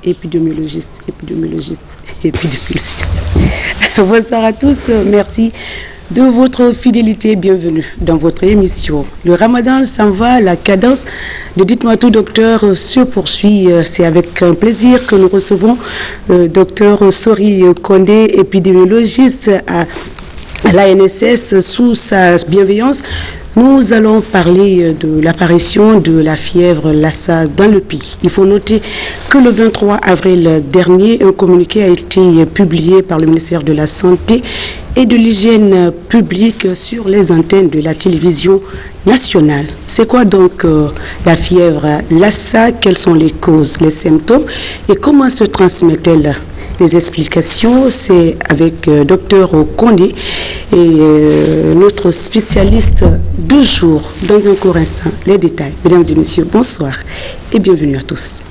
Épidémiologiste. Bonsoir à tous, merci de votre fidélité. Bienvenue dans votre émission. Le Ramadan s'en va, la cadence de Dites-moi tout, docteur, se poursuit. C'est avec un plaisir que nous recevons docteur Sori Kondé, épidémiologiste à l'ANSS, sous sa bienveillance. Nous allons parler de l'apparition de la fièvre Lassa dans le pays. Il faut noter que le 23 avril dernier, un communiqué a été publié par le ministère de la Santé et de l'Hygiène publique sur les antennes de la télévision nationale. C'est quoi donc la fièvre Lassa? Quelles sont les causes, les symptômes et comment se transmet-elle? Les explications, c'est avec Dr Kondé et notre spécialiste du jour. Dans un court instant, les détails. Mesdames et messieurs, bonsoir et bienvenue à tous.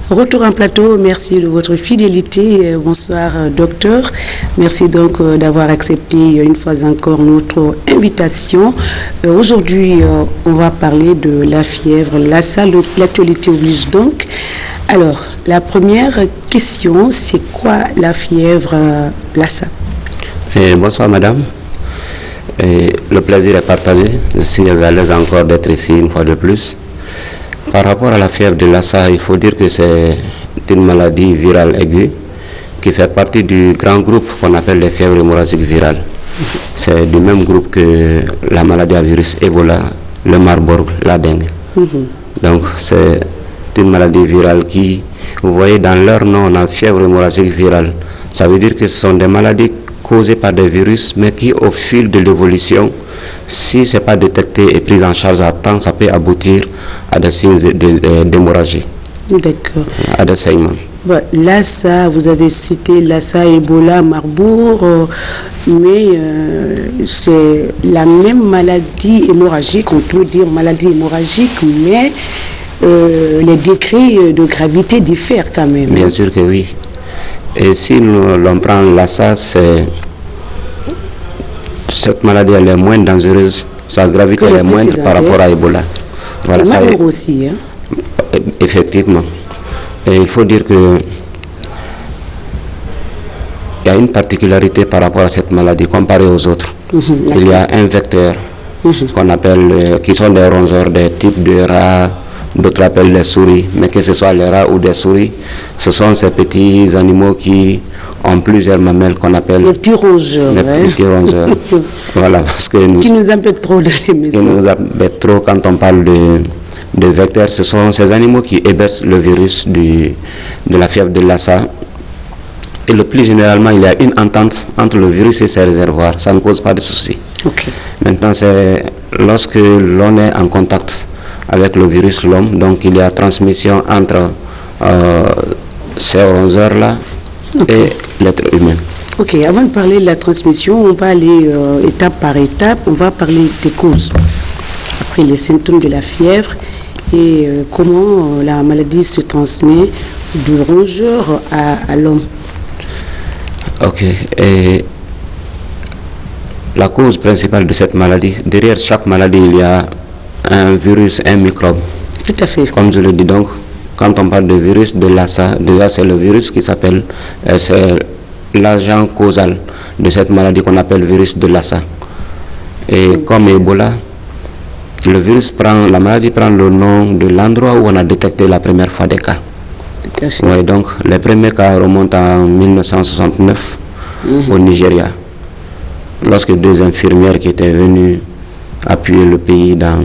Retour en plateau, merci de votre fidélité. Bonsoir docteur. Merci donc d'avoir accepté une fois encore notre invitation. Aujourd'hui, on va parler de la fièvre Lassa. L'actualité oblige donc. Alors, la première question, c'est quoi la fièvre Lassa? Bonsoir madame. Le plaisir est partagé. Je suis à l'aise encore d'être ici une fois de plus. Par rapport à la fièvre de Lassa, il faut dire que c'est une maladie virale aiguë qui fait partie du grand groupe qu'on appelle les fièvres hémorragiques virales. C'est du même groupe que la maladie à virus Ebola, le Marburg, la dengue. Donc c'est une maladie virale qui, vous voyez dans leur nom, on a fièvre hémorragique virale. Ça veut dire que ce sont des maladies causées par des virus, mais qui au fil de l'évolution, si ce n'est pas détecté et pris en charge à temps, ça peut aboutir à des signes d'hémorragie. D'accord. À des saignements. Bon, Lassa, vous avez cité Lassa, Ebola, Marburg, mais c'est la même maladie hémorragique, on peut dire maladie hémorragique, mais les degrés de gravité diffèrent quand même. Bien sûr que oui. Et si l'on prend Lassa, cette maladie elle est moins dangereuse, sa gravité elle est moindre par rapport à Ebola. Voilà, ça est, aussi. Hein? Effectivement. Et il faut dire que il y a une particularité par rapport à cette maladie comparée aux autres. Il y a un vecteur qu'on appelle, qui sont des rongeurs, des types de rats, d'autres appellent les souris, mais que ce soit les rats ou des souris, ce sont ces petits animaux qui ont plusieurs mamelles qu'on appelle les petits rongeurs. Les petits rongeurs. Voilà, parce que qui nous embêtent trop dans les maisons. Qui nous embêtent trop quand on parle de vecteurs. Ce sont ces animaux qui hébergent le virus de la fièvre de Lassa. Et le plus généralement, il y a une entente entre le virus et ses réservoirs. Ça ne cause pas de soucis. Okay. Maintenant, c'est lorsque l'on est en contact avec le virus l'homme, donc il y a transmission entre ces rongeurs-là et l'être humain. Ok, avant de parler de la transmission, on va aller étape par étape, on va parler des causes. Après les symptômes de la fièvre et comment la maladie se transmet du rongeur à l'homme. Ok, et la cause principale de cette maladie, derrière chaque maladie, il y a un virus, un microbe. Tout à fait. Comme je le dis donc, quand on parle de virus de Lassa, déjà c'est le virus qui s'appelle, c'est l'agent causal de cette maladie qu'on appelle virus de Lassa. Et comme Ebola, la maladie prend le nom de l'endroit où on a détecté la première fois des cas. Ouais, donc les premiers cas remontent en 1969 au Nigeria, lorsque deux infirmières qui étaient venues appuyer le pays dans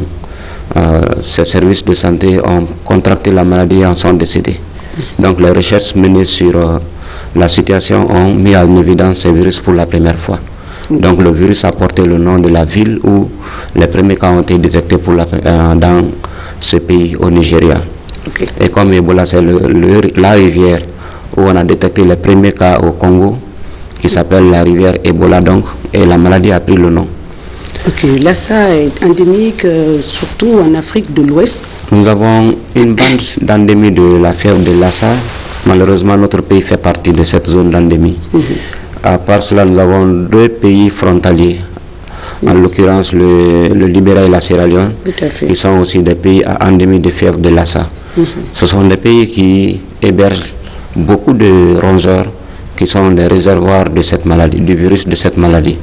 ces services de santé ont contracté la maladie et en sont décédés. Donc les recherches menées sur la situation ont mis en évidence ce virus pour la première fois. Donc le virus a porté le nom de la ville où les premiers cas ont été détectés dans ce pays, au Nigeria. Okay. Et comme Ebola, c'est la rivière où on a détecté les premiers cas au Congo, qui s'appelle la rivière Ebola donc, et la maladie a pris le nom. Ok, Lassa est endémique surtout en Afrique de l'Ouest. Nous avons une bande d'endémie de la fièvre de Lassa. Malheureusement, notre pays fait partie de cette zone d'endémie. À part cela, nous avons 2 pays frontaliers, en l'occurrence le Libéria et la Sierra Leone, qui sont aussi des pays à endémie de fièvre de Lassa. Ce sont des pays qui hébergent beaucoup de rongeurs qui sont des réservoirs de cette maladie, du virus de cette maladie.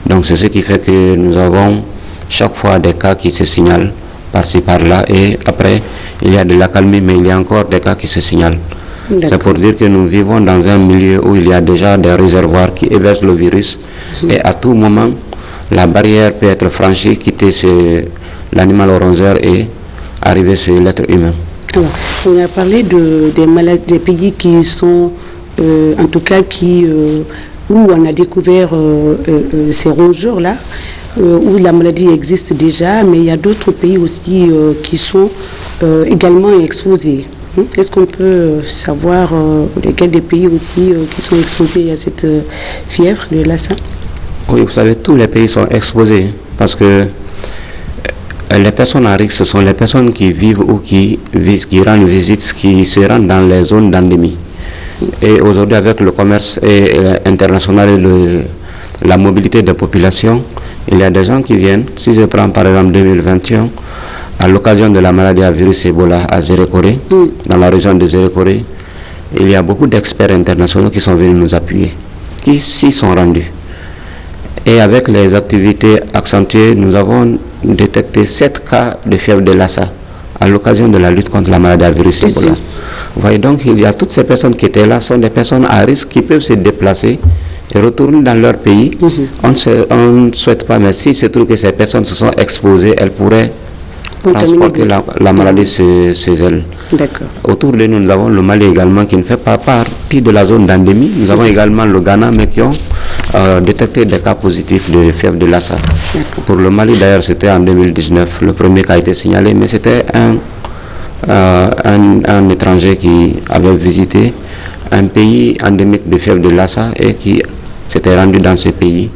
Donc c'est ce qui fait que nous avons chaque fois des cas qui se signalent par-ci par-là, et après il y a de l'accalmie, mais il y a encore des cas qui se signalent. C'est pour dire que nous vivons dans un milieu où il y a déjà des réservoirs qui hébergent le virus, et à tout moment la barrière peut être franchie, quitter l'animal rongeur et arriver sur l'être humain. Alors, on a parlé des maladies, des pays qui sont, en tout cas, où on a découvert ces rongeurs-là, où la maladie existe déjà, mais il y a d'autres pays aussi qui sont également exposés. Est-ce qu'on peut savoir lesquels des pays aussi qui sont exposés à cette fièvre de Lassa? Oui, vous savez, tous les pays sont exposés parce que les personnes à risque, ce sont les personnes qui vivent ou qui rendent visite, qui se rendent dans les zones d'endémie. Et aujourd'hui, avec le commerce international et la mobilité des populations, il y a des gens qui viennent. Si je prends par exemple 2021, à l'occasion de la maladie à virus Ebola à Zérekoré, dans la région de Zérekoré, il y a beaucoup d'experts internationaux qui sont venus nous appuyer, qui s'y sont rendus. Et avec les activités accentuées, nous avons détecté 7 cas de fièvre de Lassa à l'occasion de la lutte contre la maladie à virus Ebola. Vous voyez, donc, il y a toutes ces personnes qui étaient là, sont des personnes à risque qui peuvent se déplacer et retourner dans leur pays. On ne souhaite pas, mais s'il se trouve que ces personnes se sont exposées, elles pourraient transporter la maladie chez elles. Autour de nous, nous avons le Mali également qui ne fait pas partie de la zone d'endémie. Nous avons également le Ghana, mais qui ont détecté des cas positifs de fièvre de Lassa. Pour le Mali, d'ailleurs, c'était en 2019, le premier cas a été signalé, mais c'était un étranger qui avait visité un pays endémique de fièvre de Lassa et qui s'était rendu dans ce pays,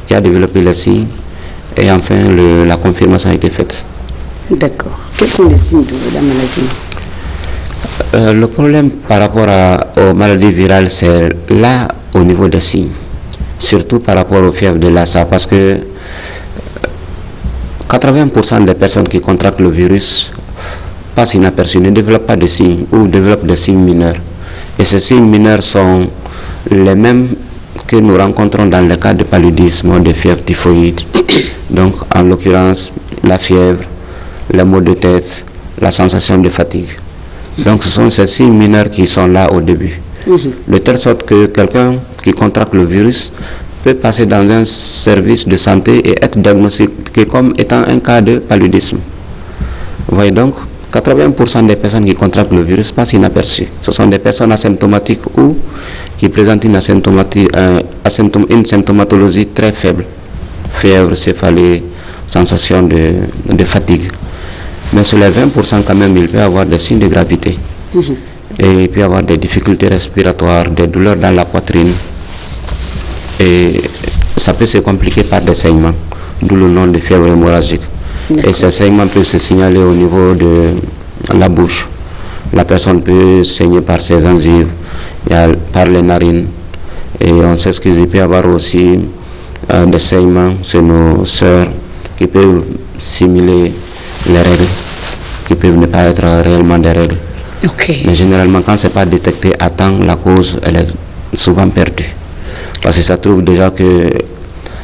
qui a développé les signes, et enfin la confirmation a été faite. D'accord. Quels sont les signes de la maladie? Le problème par rapport aux maladies virales, c'est là au niveau des signes, surtout par rapport aux fièvres de Lassa, parce que 80% des personnes qui contractent le virus passent inaperçues, ne développent pas de signes ou développent des signes mineurs. Et ces signes mineurs sont les mêmes que nous rencontrons dans le cas de paludisme ou de fièvre typhoïde. Donc, en l'occurrence, la fièvre, les maux de tête, la sensation de fatigue. Donc ce sont ces signes mineurs qui sont là au début. De telle sorte que quelqu'un qui contracte le virus peut passer dans un service de santé et être diagnostiqué comme étant un cas de paludisme. Vous voyez, donc 80% des personnes qui contractent le virus passent inaperçues. Ce sont des personnes asymptomatiques ou qui présentent une symptomatologie très faible. Fièvre, céphalée, sensation de fatigue. Mais sur les 20% quand même, il peut y avoir des signes de gravité. Et il peut y avoir des difficultés respiratoires, des douleurs dans la poitrine. Et ça peut se compliquer par des saignements, d'où le nom de fièvre hémorragique. Et ces saignements peuvent se signaler au niveau de la bouche. La personne peut saigner par ses enzymes, par les narines. Et on sait qu'il peut y avoir aussi des saignements chez nos sœurs qui peuvent simuler les règles, qui peuvent ne pas être réellement des règles. Mais généralement, quand ce n'est pas détecté à temps, la cause elle est souvent perdue. Parce que ça trouve déjà que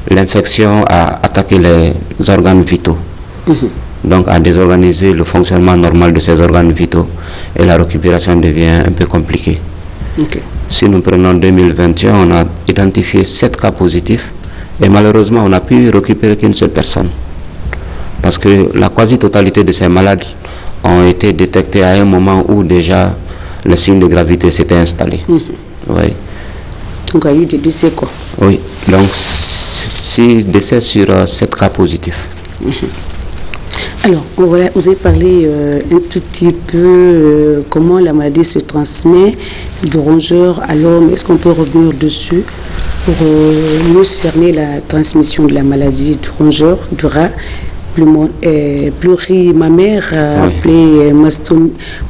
l'infection a attaqué les organes vitaux. Donc a désorganisé le fonctionnement normal de ces organes vitaux et la récupération devient un peu compliquée. Si nous prenons 2021, on a identifié 7 cas positifs et malheureusement on n'a pu récupérer qu'une seule personne. Parce que la quasi-totalité de ces malades ont été détectés à un moment où déjà le signe de gravité s'était installé. Oui. Donc il y a eu des décès quoi? Oui, donc 6 décès sur 7 cas positifs. Alors, vous avez parlé un tout petit peu comment la maladie se transmet du rongeur à l'homme. Est-ce qu'on peut revenir dessus pour mieux cerner la transmission de la maladie du rongeur, du rat plurimammaire, appelé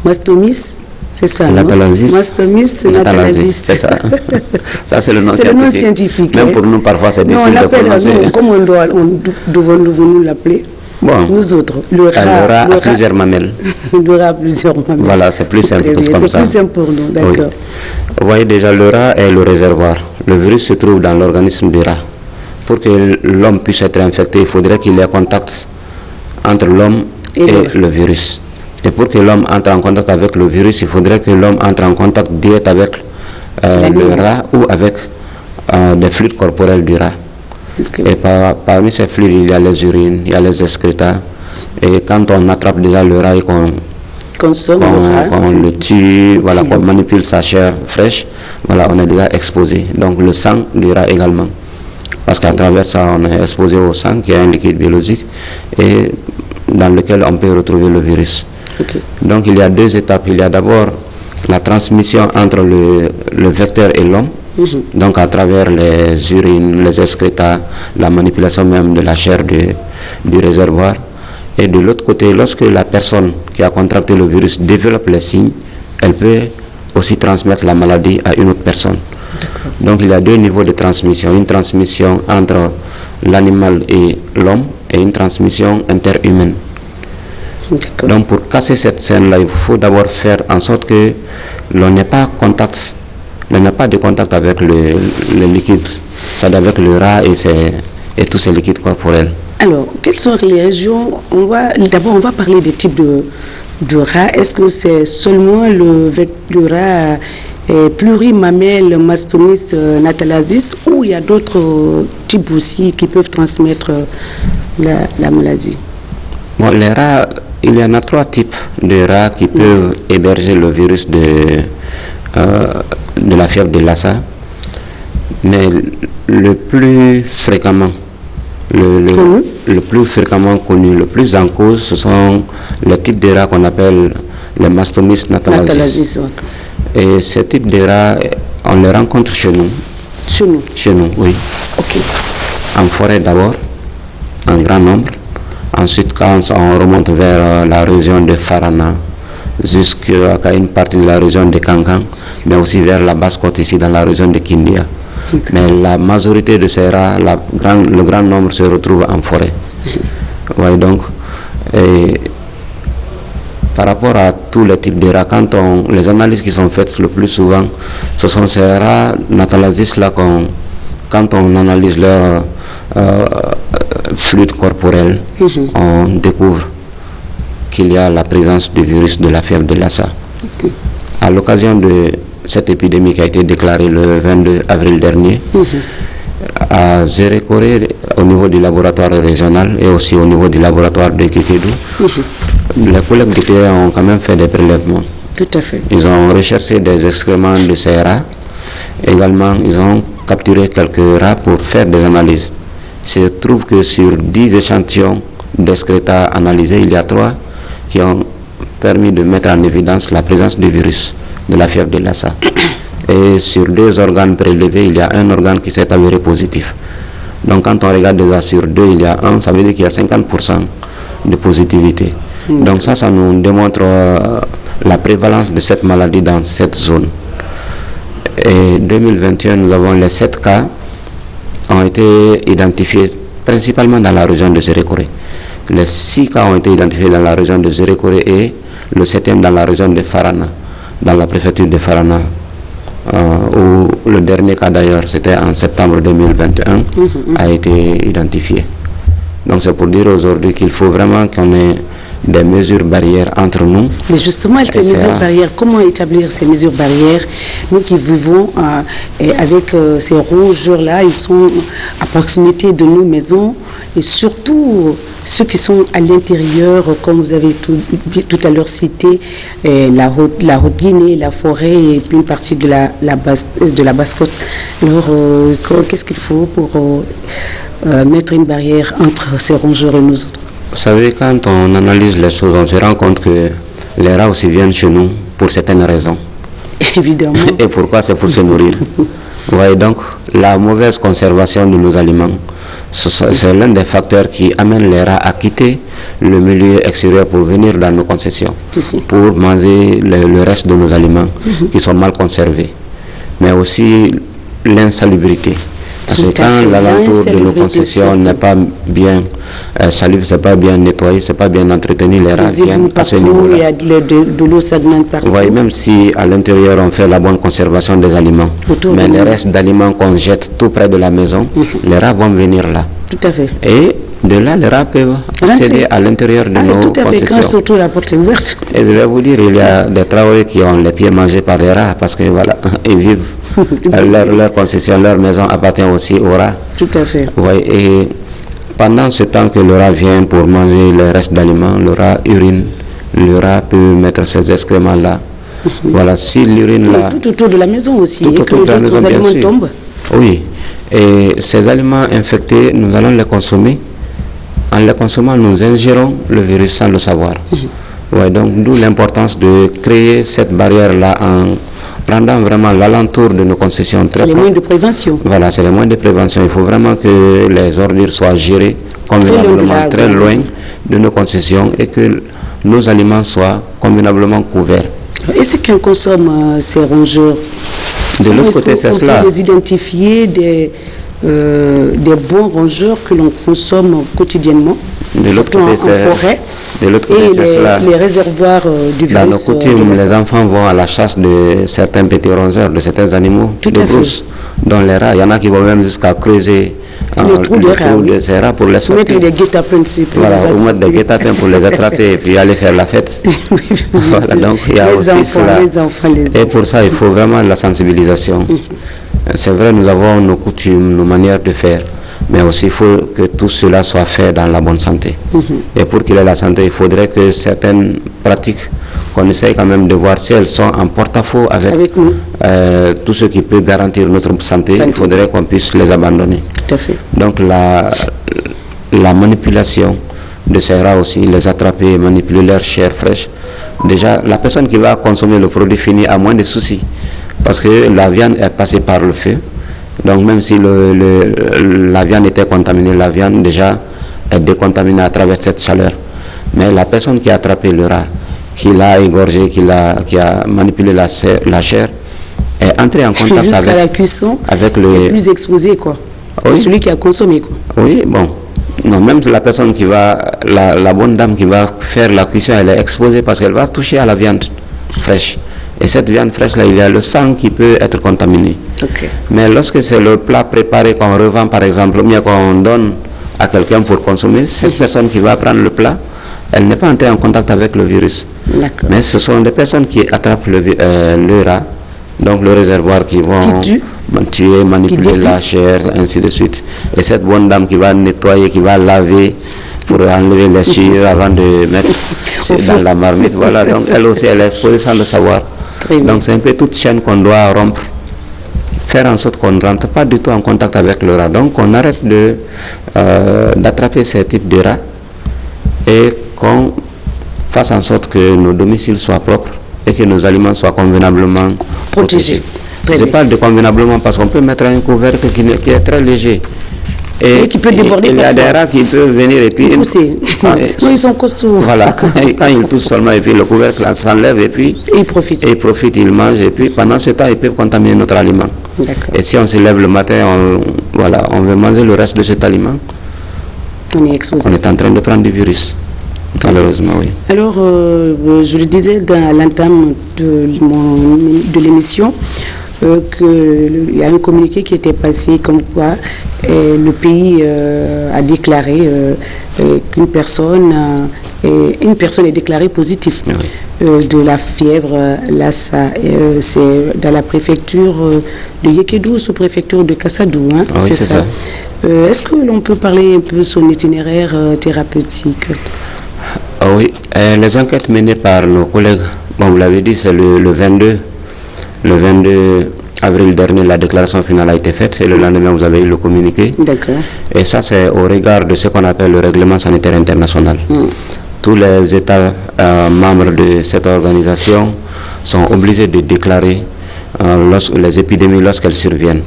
mastomys? C'est ça, Natalasis. Mastomys natalasis. C'est ça. Ça, c'est le nom scientifique. Même pour nous, parfois, c'est difficile de prononcer. Comment devons-nous l'appeler? Bon, nous autres, le rat a plusieurs mamelles. Le rat a plusieurs mamelles. Voilà, c'est plus simple comme ça. C'est plus simple pour nous, d'accord. Oui. Vous voyez déjà, le rat est le réservoir. Le virus se trouve dans l'organisme du rat. Pour que l'homme puisse être infecté, il faudrait qu'il y ait contact entre l'homme et le virus. Et pour que l'homme entre en contact avec le virus, il faudrait que l'homme entre en contact direct avec le rat ou avec des fluides corporels du rat. Okay. Et parmi ces fluides, il y a les urines, il y a les excrétas. Et quand on attrape déjà le rat et qu'on le tue, voilà, qu'on manipule sa chair fraîche, voilà, on est déjà exposé. Donc le sang du rat également. Parce qu'à travers ça, on est exposé au sang, qui est un liquide biologique, et dans lequel on peut retrouver le virus. Okay. Donc il y a deux étapes. Il y a d'abord la transmission entre le vecteur et l'homme, donc à travers les urines, les excrétas, la manipulation même de la chair du réservoir. Et de l'autre côté, lorsque la personne qui a contracté le virus développe les signes, elle peut aussi transmettre la maladie à une autre personne. Donc il y a deux niveaux de transmission, une transmission entre l'animal et l'homme et une transmission interhumaine. Donc pour casser cette scène-là, il faut d'abord faire en sorte que l'on n'ait pas de contact avec le liquide, c'est-à-dire avec le rat et tous ces liquides corporels. Alors, quelles sont les régions? D'abord, on va parler des types de rats. Est-ce que c'est seulement le rat plurimammaire, Mastomys natalasis, ou il y a d'autres types aussi qui peuvent transmettre la maladie? Bon, les rats, il y en a trois types de rats qui peuvent héberger le virus de la fièvre de Lassa. Mais le plus fréquemment connu, le plus en cause, ce sont les types de rats qu'on appelle les Mastomys natalasis. Et ce type de rats, on les rencontre chez nous. Chez nous, oui. Okay. En forêt d'abord, en grand nombre. Ensuite, quand on remonte vers la région de Farana, jusqu'à une partie de la région de Kankan, mais aussi vers la Basse-Côte ici dans la région de Kindia. Okay. Mais la majorité de ces rats, le grand nombre se retrouve en forêt. Ouais, donc, par rapport à tous les types de rats, les analyses qui sont faites le plus souvent, ce sont ces rats natalasis là quand on analyse leur fluide corporel, on découvre qu'il y a la présence du virus de la fièvre de Lassa. Okay. À l'occasion de cette épidémie qui a été déclarée le 22 avril dernier, à Zérékoré, au niveau du laboratoire régional et aussi au niveau du laboratoire de Kékédou, les collègues du terrain ont quand même fait des prélèvements. Tout à fait. Ils ont recherché des excréments de ces rats. Également, ils ont capturé quelques rats pour faire des analyses. Il se trouve que sur 10 échantillons d'excréta analysés, il y a 3 qui ont permis de mettre en évidence la présence du virus de la fièvre de Lassa. Et sur 2 organes prélevés, il y a un organe qui s'est avéré positif. Donc quand on regarde déjà sur 2, il y a 1, ça veut dire qu'il y a 50% de positivité. Donc ça nous démontre la prévalence de cette maladie dans cette zone. Et 2021, nous avons les 7 cas ont été identifiés principalement dans la région de Zérékoré. Les 6 cas ont été identifiés dans la région de Zérékoré et le 7e dans la région de Farana, dans la préfecture de Farana. Où le dernier cas d'ailleurs, c'était en septembre 2021, a été identifié. Donc c'est pour dire aujourd'hui qu'il faut vraiment qu'on ait des mesures barrières entre nous. Mais justement, ces mesures barrières, comment établir ces mesures barrières? Nous qui vivons avec ces rongeurs-là, ils sont à proximité de nos maisons et surtout ceux qui sont à l'intérieur, comme vous avez tout à l'heure cité, la Haute-Guinée, la forêt et une partie de la Basse-Côte. Alors, qu'est-ce qu'il faut pour mettre une barrière entre ces rongeurs et nous autres? Vous savez, quand on analyse les choses, on se rend compte que les rats aussi viennent chez nous pour certaines raisons. Évidemment. Et pourquoi? C'est pour se nourrir. Vous voyez, donc, la mauvaise conservation de nos aliments, c'est l'un des facteurs qui amène les rats à quitter le milieu extérieur pour venir dans nos concessions, pour manger le reste de nos aliments qui sont mal conservés. Mais aussi l'insalubrité. Parce que quand l'alentour de nos concessions n'est pas bien salubre, c'est pas bien nettoyé, c'est pas bien entretenu, les rats viennent à ce niveau-là. Il y a de l'eau stagnante partout. Vous voyez, même si à l'intérieur on fait la bonne conservation des aliments, mais les restes d'aliments qu'on jette tout près de la maison, les rats vont venir là. Tout à fait. Et de là, les rats peuvent accéder à l'intérieur de nos tout à fait, concessions. quand surtout la porte est ouverte. Et je vais vous dire, il y a des Traorés qui ont les pieds mangés par les rats parce que voilà, ils vivent, leur concession, leur maison appartient aussi aux rats. Tout à fait. Ouais, et pendant ce temps que le rat vient pour manger les restes d'aliments, le rat urine, le rat peut mettre ses excréments là. Voilà, si l'urine là... Tout autour de la maison aussi, tout et que les autres aliments tombent. Oui, et ces aliments infectés, nous allons les consommer. En les consommant, nous ingérons le virus sans le savoir. Ouais, donc d'où l'importance de créer cette barrière-là en rendant vraiment l'alentour de nos concessions très les moyens de prévention. Voilà, c'est les moyens de prévention. Il faut vraiment que les ordures soient gérées convenablement très loin de nos concessions et que nos aliments soient convenablement couverts. Est-ce qu'on consomme ces rongeurs? De l'autre côté, c'est cela. On peut les identifier des bons rongeurs que l'on consomme quotidiennement, de l'autre côté, en forêt. De l'autre côté, c'est cela. Les réservoirs du virus. Dans nos coutumes, les enfants vont à la chasse de certains petits rongeurs, de certains animaux de brousse, dont les rats. Il y en a qui vont même jusqu'à creuser le trou de ces rats pour les sortir. Mettre des guet-apens ou mettre des guet-apens pour les attraper et puis aller faire la fête. Voilà, donc il y a aussi cela. Et pour ça, il faut vraiment la sensibilisation. C'est vrai, nous avons nos coutumes, nos manières de faire, mais aussi il faut que tout cela soit fait dans la bonne santé. Et pour qu'il ait la santé, il faudrait que certaines pratiques, qu'on essaye quand même de voir si elles sont en porte-à-faux avec tout ce qui peut garantir notre santé, il faudrait qu'on puisse les abandonner. Tout à fait. Donc la manipulation de ces rats aussi, les attraper, manipuler leur chair fraîche. Déjà, la personne qui va consommer le produit fini a moins de soucis. Parce que la viande est passée par le feu. Donc même si la viande était contaminée, la viande déjà est décontaminée à travers cette chaleur. Mais la personne qui a attrapé le rat, qui l'a égorgé, qui a manipulé la chair, est entrée en contact jusqu'à la cuisson, avec le plus exposé, quoi. Oui. Celui qui a consommé, quoi. Oui, bon. Non, même la personne qui va, la bonne dame qui va faire la cuisson, elle est exposée parce qu'elle va toucher à la viande fraîche. Et cette viande fraîche-là, il y a le sang qui peut être contaminé. Mais lorsque c'est le plat préparé qu'on revend, par exemple, ou bien qu'on donne à quelqu'un pour consommer, cette personne qui va prendre le plat, elle n'est pas entrée en contact avec le virus. Mais ce sont des personnes qui attrapent le rat, donc le réservoir qui vont tuer, manipuler la chair, ainsi de suite. Et cette bonne dame qui va nettoyer, qui va laver, pour enlever les chiures avant de mettre dans la marmite. Voilà, donc elle aussi, elle est exposée sans le savoir. Donc c'est un peu toute chaîne qu'on doit rompre, faire en sorte qu'on ne rentre pas du tout en contact avec le rat. Donc on arrête d'attraper ces types de rats et qu'on fasse en sorte que nos domiciles soient propres et que nos aliments soient convenablement protégés. Je parle de convenablement parce qu'on peut mettre un couvercle qui est très léger. Et qui peut déborder. Il y a des rats qui peuvent venir et puis... ils sont costauds. Voilà, quand ils touchent seulement et puis le couvercle s'enlève et puis... ils profitent. Et ils profitent, ils mangent et puis pendant ce temps, ils peuvent contaminer notre aliment. Et si on se lève le matin, on veut manger le reste de cet aliment, on est en train de prendre du virus. Malheureusement, oui. Alors, je le disais à l'entame de l'émission, qu'il y a un communiqué qui était passé comme quoi le pays a déclaré qu'une personne est déclarée positive de la fièvre Lassa. C'est dans la préfecture de Yékédou, sous-préfecture de Kassadou. Hein, c'est ça. Est-ce que l'on peut parler un peu de son itinéraire thérapeutique? Oui, les enquêtes menées par nos collègues, bon, vous l'avez dit, c'est le 22 avril dernier, la déclaration finale a été faite et le lendemain, vous avez eu le communiqué. D'accord. Et ça, c'est au regard de ce qu'on appelle le règlement sanitaire international. Tous les États membres de cette organisation sont obligés de déclarer les épidémies lorsqu'elles surviennent.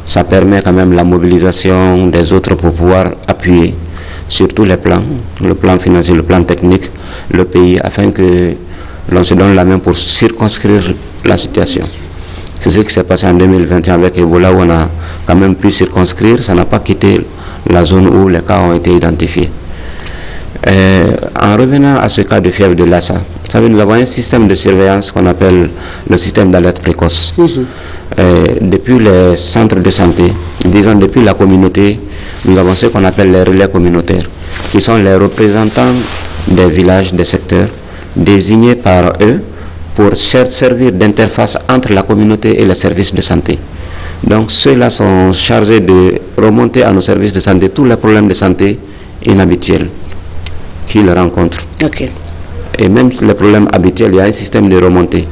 Ça permet quand même la mobilisation des autres pour pouvoir appuyer sur tous les plans, le plan financier, le plan technique, le pays, afin que l'on se donne la main pour circonscrire la situation. C'est ce qui s'est passé en 2021 avec Ebola, où on a quand même pu circonscrire, ça n'a pas quitté la zone où les cas ont été identifiés. En revenant à ce cas de fièvre de Lassa, vous savez, nous avons un système de surveillance qu'on appelle le système d'alerte précoce. Depuis les centres de santé, disons depuis la communauté, nous avons ce qu'on appelle les relais communautaires, qui sont les représentants des villages, des secteurs, désignés par eux pour servir d'interface entre la communauté et les services de santé. Donc ceux-là sont chargés de remonter à nos services de santé tous les problèmes de santé inhabituels qu'ils rencontrent. Ok. Et même les problèmes habituels, il y a un système de remontée.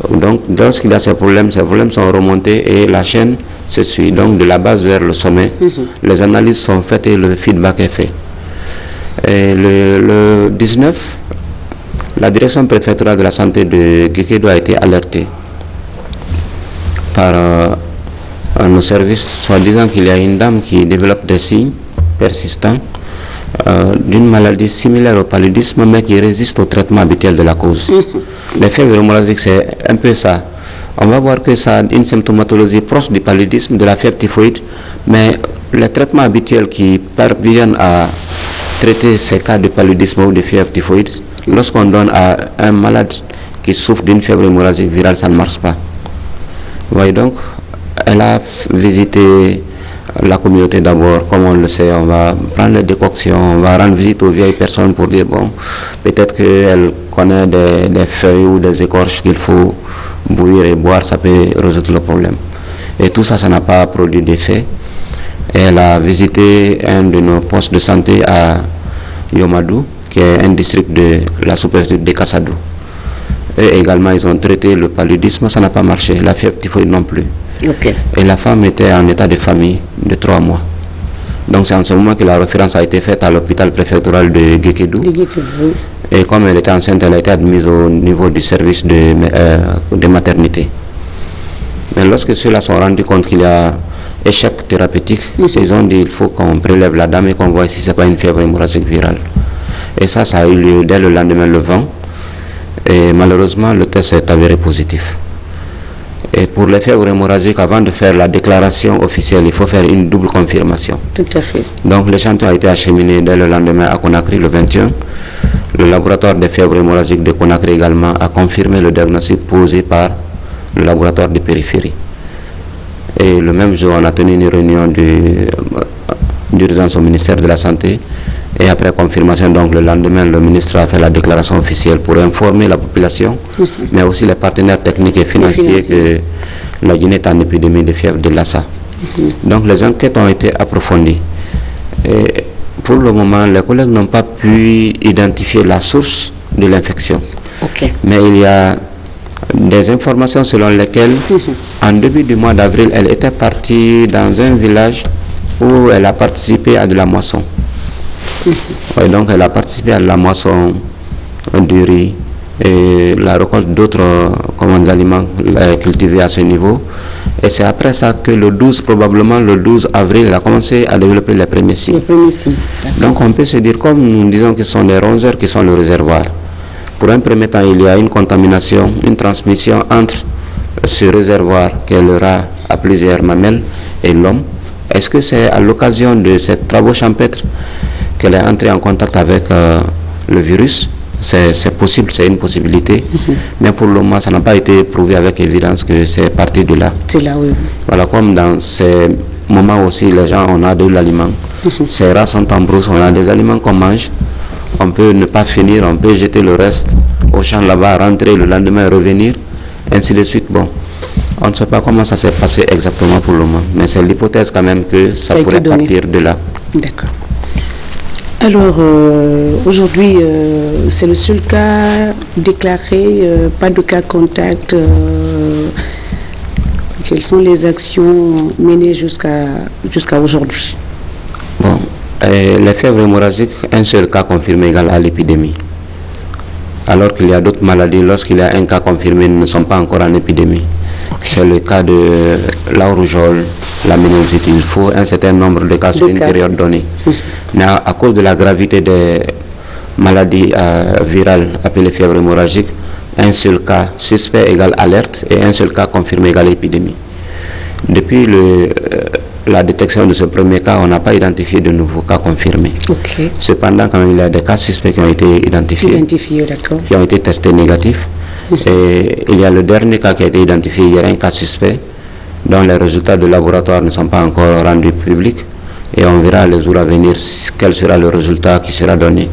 Donc lorsqu'il y a ces problèmes sont remontés et la chaîne se suit. Donc de la base vers le sommet, les analyses sont faites et le feedback est fait. Et le 19, la direction préfectorale de la santé de Guékédou a été alertée par nos services, soit disant qu'il y a une dame qui développe des signes persistants d'une maladie similaire au paludisme, mais qui résiste au traitement habituel de la cause. Les fièvres hémorragiques, c'est un peu ça. On va voir que ça a une symptomatologie proche du paludisme, de la fièvre typhoïde, mais les traitements habituels qui parviennent à traiter ces cas de paludisme ou de fièvre typhoïde, lorsqu'on donne à un malade qui souffre d'une fièvre hémorragique virale, ça ne marche pas. Vous voyez donc, elle a visité la communauté d'abord, comme on le sait, on va prendre les décoctions, on va rendre visite aux vieilles personnes pour dire, bon, peut-être qu'elle connaît des feuilles ou des écorces qu'il faut bouillir et boire, ça peut résoudre le problème. Et tout ça, ça n'a pas produit d'effet. Elle a visité un de nos postes de santé à Yomadou, qui est un district de la sous-préfecture de Kassadou. Et également, ils ont traité le paludisme, ça n'a pas marché, la fièvre typhoïde non plus. Okay. Et la femme était en état de famille de 3 mois. Donc c'est en ce moment que la référence a été faite à l'hôpital préfectoral de Guékédou. Et comme elle était enceinte, elle a été admise au niveau du service de maternité. Mais lorsque ceux-là sont rendus compte qu'il y a échec thérapeutique, ils ont dit qu'il faut qu'on prélève la dame et qu'on voit si ce n'est pas une fièvre hémorragique virale. Et ça a eu lieu dès le lendemain le 20. Et malheureusement, le test est avéré positif. Et pour les fièvres hémorragiques, avant de faire la déclaration officielle, il faut faire une double confirmation. Tout à fait. Donc l'échantillon a été acheminé dès le lendemain à Conakry le 21. Le laboratoire des fièvres hémorragiques de Conakry également a confirmé le diagnostic posé par le laboratoire de périphérie. Et le même jour, on a tenu une réunion d'urgence au ministère de la Santé. Et après confirmation, donc le lendemain, le ministre a fait la déclaration officielle pour informer la population, mais aussi les partenaires techniques et financiers que la Guinée est en épidémie de fièvre de Lassa. Donc les enquêtes ont été approfondies. Et pour le moment, les collègues n'ont pas pu identifier la source de l'infection. Okay. Mais il y a des informations selon lesquelles, en début du mois d'avril, elle était partie dans un village où elle a participé à de la moisson. Et donc elle a participé à la moisson du riz et la récolte d'autres aliments cultivés à ce niveau. Et c'est après ça que probablement le 12 avril, elle a commencé à développer les premiers signes. Donc on peut se dire, comme nous disons que ce sont les rongeurs qui sont le réservoir, pour un premier temps, il y a une contamination, une transmission entre ce réservoir qu'elle aura à plusieurs mamelles et l'homme. Est-ce que c'est à l'occasion de ces travaux champêtres qu'elle est entrée en contact avec le virus? C'est possible, c'est une possibilité. Mais pour le moment, ça n'a pas été prouvé avec évidence que c'est parti de là. C'est là, oui. Voilà, comme dans ces moments aussi, les gens, on a de l'aliment. Ces rats sont en brousse, on a des aliments qu'on mange. On peut ne pas finir, on peut jeter le reste au champ là-bas, rentrer le lendemain et revenir, ainsi de suite. Bon, on ne sait pas comment ça s'est passé exactement pour le moment, mais c'est l'hypothèse quand même que ça pourrait partir de là. D'accord. Alors, aujourd'hui, c'est le seul cas déclaré, pas de cas contact Quelles sont les actions menées jusqu'à aujourd'hui? Bon, les fièvres hémorragiques, un seul cas confirmé égale à l'épidémie. Alors qu'il y a d'autres maladies, lorsqu'il y a un cas confirmé, ils ne sont pas encore en épidémie. C'est le cas de la rougeole, la méningite. Il faut un certain nombre de cas sur une période donnée. Mais à cause de la gravité des maladies virales appelées fièvre hémorragique, un seul cas suspect égale alerte et un seul cas confirmé égale épidémie. Depuis la détection de ce premier cas, on n'a pas identifié de nouveaux cas confirmés. Cependant, quand même, il y a des cas suspects qui ont été identifiés, qui ont été testés négatifs. Et il y a le dernier cas qui a été identifié hier, un cas suspect, dont les résultats de laboratoire ne sont pas encore rendus publics. Et on verra les jours à venir quel sera le résultat qui sera donné.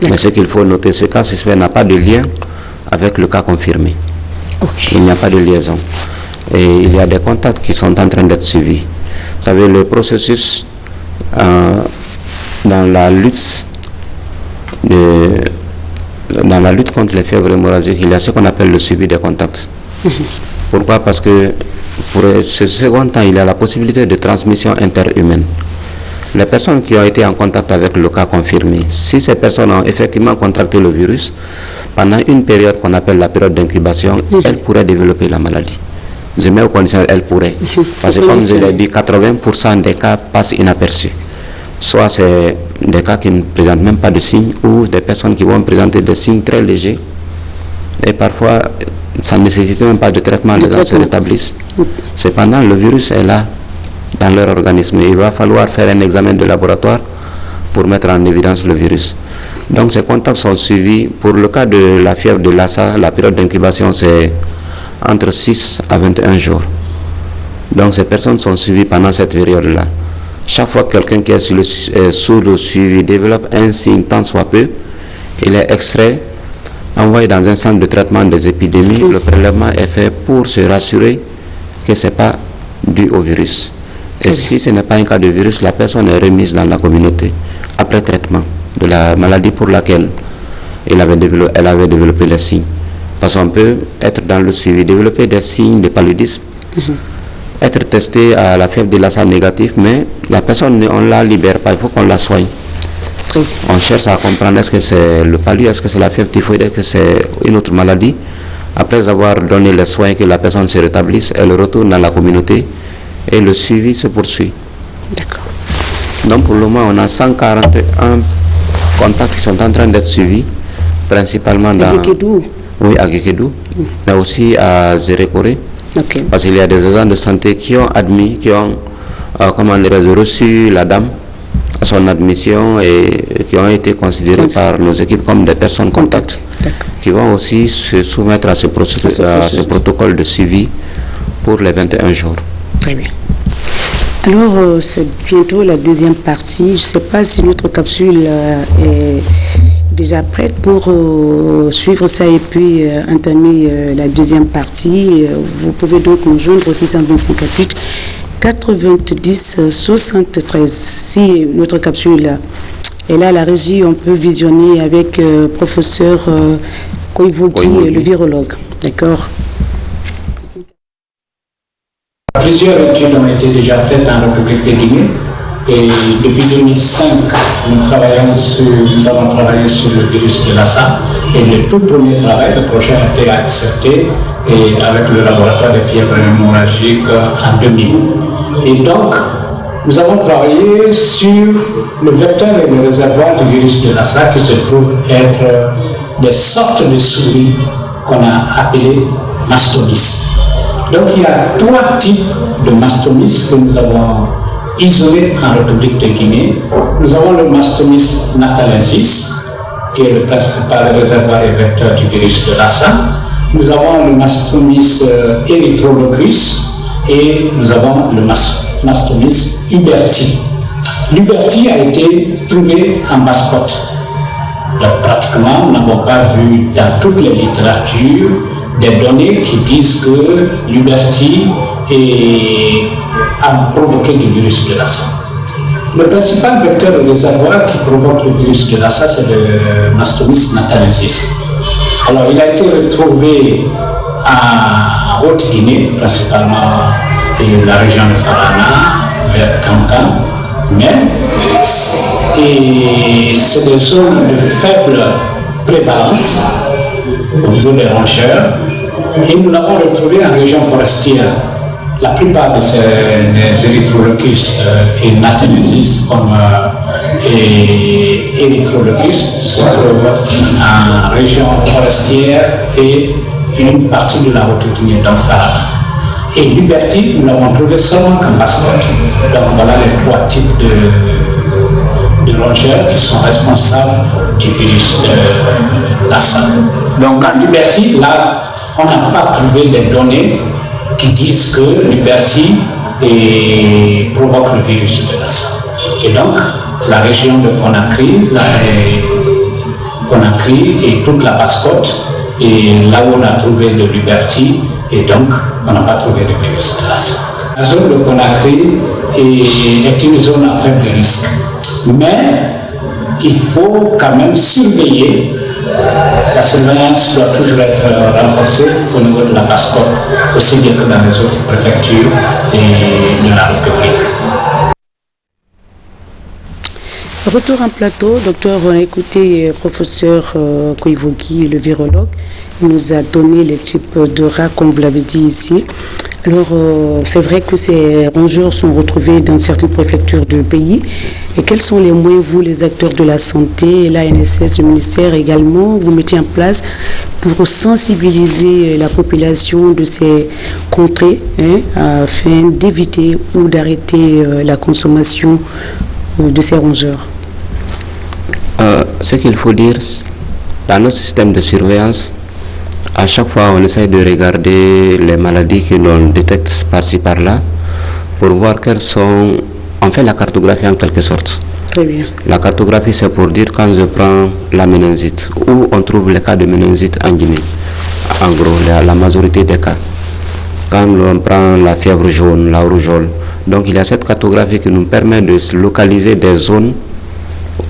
Mais ce qu'il faut noter, ce cas suspect n'a pas de lien avec le cas confirmé. Il n'y a pas de liaison. Et il y a des contacts qui sont en train d'être suivis. Vous savez, le processus dans la lutte contre les fièvres hémorragiques, il y a ce qu'on appelle le suivi des contacts. Pourquoi? Parce que pour ce second temps, il y a la possibilité de transmission interhumaine. Les personnes qui ont été en contact avec le cas confirmé, si ces personnes ont effectivement contracté le virus, pendant une période qu'on appelle la période d'incubation, elles pourraient développer la maladie. Je mets aux conditions, elles pourraient. Parce que comme je l'ai dit, 80% des cas passent inaperçus. Soit c'est des cas qui ne présentent même pas de signes, ou des personnes qui vont présenter des signes très légers. Et parfois, ça ne nécessite même pas de traitement, les gens se rétablissent. Cependant, le virus est là, dans leur organisme. Il va falloir faire un examen de laboratoire pour mettre en évidence le virus. Donc ces contacts sont suivis. Pour le cas de la fièvre de Lassa, la période d'incubation c'est entre 6 à 21 jours. Donc ces personnes sont suivies pendant cette période-là. Chaque fois que quelqu'un qui est sous le suivi développe un signe tant soit peu, il est extrait, envoyé dans un centre de traitement des épidémies. Le prélèvement est fait pour se rassurer que ce n'est pas dû au virus. Et si ce n'est pas un cas de virus, la personne est remise dans la communauté après traitement de la maladie pour laquelle elle avait développé les signes. Parce qu'on peut être dans le suivi, développer des signes de paludisme, être testé à la fièvre de Lassa négative, mais la personne, on ne la libère pas, il faut qu'on la soigne. On cherche à comprendre est-ce que c'est le palud, est-ce que c'est la fièvre typhoïde, est-ce que c'est une autre maladie. Après avoir donné les soins, que la personne se rétablisse, elle retourne dans la communauté et le suivi se poursuit. D'accord. Donc pour le moment, on a 141 contacts qui sont en train d'être suivis, principalement dans... Oui, à Guékédou, mais aussi à Zérékoré. Parce qu'il y a des agents de santé qui ont admis, qui ont reçu la dame à son admission et qui ont été considérés par nos équipes comme des personnes contacts, qui vont aussi se soumettre à ce protocole de suivi pour les 21 jours. Très bien. Alors, c'est bientôt la deuxième partie. Je ne sais pas si notre capsule est déjà prête pour suivre ça et puis entamer la deuxième partie. Vous pouvez donc nous joindre au 625 90 73. Si notre capsule est là à la régie, on peut visionner avec professeur Koivoki, le virologue. D'accord. Plusieurs études ont été déjà faites en République de Guinée et depuis 2005, nous avons travaillé sur le virus de Lassa et le tout premier travail, le projet a été accepté et avec le laboratoire des fièvres hémorragiques en 2000. Et donc, nous avons travaillé sur le vecteur et le réservoir du virus de Lassa qui se trouve être des sortes de souris qu'on a appelées mastomys. Donc il y a 3 types de mastomys que nous avons isolés en République de Guinée. Nous avons le mastomys natalensis, qui est le principal réservoir et vecteur du virus de Lassa. Nous avons le mastomys erythrolochus et nous avons le mastomys huberti. L'huberti a été trouvé en Basse-Côte. Donc pratiquement, nous n'avons pas vu dans toutes les littératures des données qui disent que l'huberti a provoqué du virus de Lassa. Le principal vecteur de réservoir qui provoque le virus de Lassa, c'est le mastomys natalensis. Alors, il a été retrouvé en Haute-Guinée, principalement et la région de Farana, vers Kankan, mais c'est des zones de faible prévalence au niveau des rongeurs, et nous l'avons retrouvé en région forestière. La plupart de ces Erythrolochus et Nathanesis comme Erythrolochus se trouvent en région forestière et une partie de la haute ligne d'Amphara. Et Liberty, nous l'avons trouvé seulement qu'en Basse-Côte. Donc voilà les trois types de rongeurs qui sont responsables du virus de Lassa. Donc en Liberty, là, on n'a pas trouvé des données qui disent que Liberty provoque le virus de Lassa. Et donc, la région de Conakry, et toute la Basse-Côte, et là où on a trouvé le Liberty, et donc on n'a pas trouvé le virus de Lassa. La zone de Conakry est une zone à faible risque, mais il faut quand même surveiller. La surveillance doit toujours être renforcée au niveau de la Basse-Côte, aussi bien que dans les autres préfectures et de la République. Retour en plateau, docteur, on a écouté professeur Koivoki, le virologue. Il nous a donné les types de rats, comme vous l'avez dit ici. Alors, c'est vrai que ces rongeurs sont retrouvés dans certaines préfectures du pays. Et quels sont les moyens, vous, les acteurs de la santé, l'ANSS, le ministère également, vous mettez en place pour sensibiliser la population de ces contrées afin d'éviter ou d'arrêter la consommation de ces rongeurs? Ce qu'il faut dire, dans notre système de surveillance, à chaque fois on essaye de regarder les maladies que l'on détecte par-ci par-là pour voir quelles sont. On fait la cartographie en quelque sorte. Très bien. La cartographie, c'est pour dire quand je prends la méningite, où on trouve les cas de méningite en Guinée. En gros, la majorité des cas. Quand on prend la fièvre jaune, la rougeole. Donc il y a cette cartographie qui nous permet de localiser des zones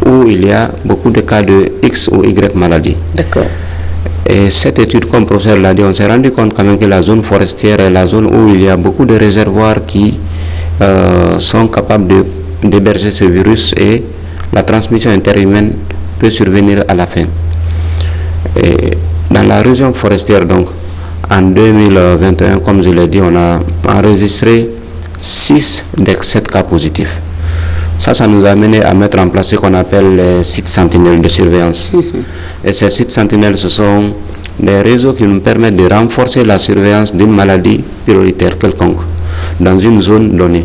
où il y a beaucoup de cas de X ou Y maladie. D'accord. Et cette étude, comme le professeur l'a dit, on s'est rendu compte quand même que la zone forestière est la zone où il y a beaucoup de réservoirs qui sont capables d'héberger ce virus et la transmission interhumaine peut survenir à la fin. Et dans la région forestière, donc, en 2021, comme je l'ai dit, on a enregistré 6 des 7 cas positifs. Ça nous a amené à mettre en place ce qu'on appelle les sites sentinelles de surveillance. Et ces sites sentinelles, ce sont des réseaux qui nous permettent de renforcer la surveillance d'une maladie prioritaire quelconque dans une zone donnée.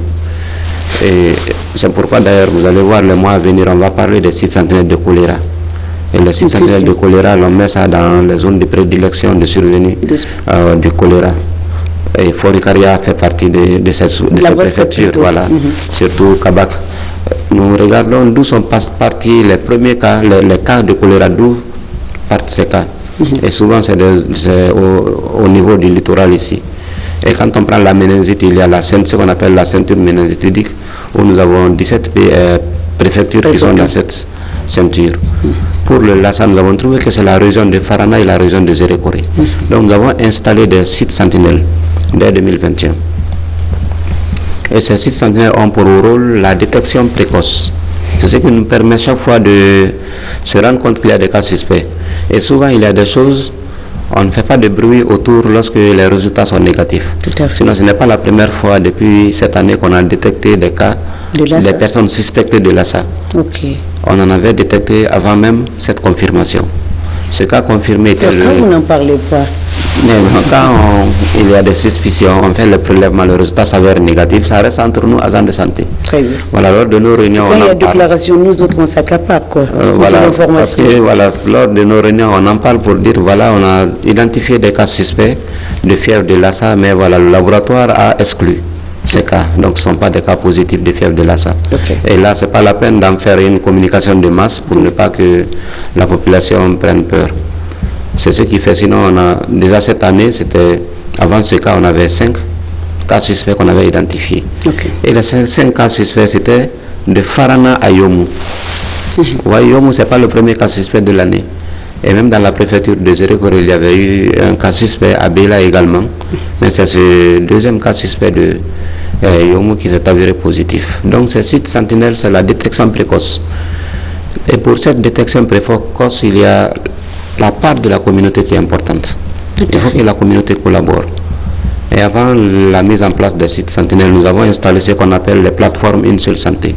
Et c'est pourquoi d'ailleurs vous allez voir les mois à venir, on va parler des sites sentinelles de choléra. Et les sites sentinelles de choléra, on met ça dans les zones de prédilection de survenue du choléra. Et Foricaria fait partie de ces préfectures, voilà, surtout Kabak. Nous regardons d'où sont partis les premiers cas, les cas de choléra, d'où partent ces cas. Et souvent c'est au niveau du littoral ici. Et quand on prend la méningite, il y a ce qu'on appelle la ceinture méningitidique, où nous avons 17 préfectures qui sont dans cette ceinture. Pour le Lassa, nous avons trouvé que c'est la région de Farana et la région de Zérékoré. Donc nous avons installé des sites sentinelles dès 2021. Et ces sites sentinelles ont pour rôle la détection précoce. C'est ce qui nous permet chaque fois de se rendre compte qu'il y a des cas suspects. Et souvent il y a des choses, on ne fait pas de bruit autour lorsque les résultats sont négatifs. Sinon ce n'est pas la première fois depuis cette année qu'on a détecté des cas des personnes suspectées de Lassa. On en avait détecté avant même cette confirmation. Ce cas confirmé était Pourquoi vous n'en parlez pas? Mais quand il y a des suspicions, on fait le prélèvement, le résultat s'avère négatif, ça reste entre nous, agents de santé. Très bien. Voilà, lors de nos réunions, quand il y a déclaration, nous autres, on s'accapare, quoi. Voilà, lors de nos réunions, on en parle pour dire, voilà, on a identifié des cas suspects de fièvre de Lassa, mais voilà, le laboratoire a exclu ces cas. Donc, ce ne sont pas des cas positifs de fièvre de Lassa. Et là, ce n'est pas la peine d'en faire une communication de masse pour ne pas que la population prenne peur. C'est ce qui fait, sinon on a déjà cette année, avant ce cas, on avait 5 cas suspects qu'on avait identifiés. Et les 5 cas suspects, c'était de Farana à Yomu. Yomu, ce n'est pas le premier cas suspect de l'année. Et même dans la préfecture de Zérékoré, il y avait eu un cas suspect à Bela également. Mais c'est ce deuxième cas suspect qui s'est avéré positif. Donc ce site sentinelle, c'est la détection précoce. Et pour cette détection précoce, il y a la part de la communauté qui est importante. Il faut que la communauté collabore. Et avant la mise en place des sites sentinelles, nous avons installé ce qu'on appelle les plateformes Une Seule Santé,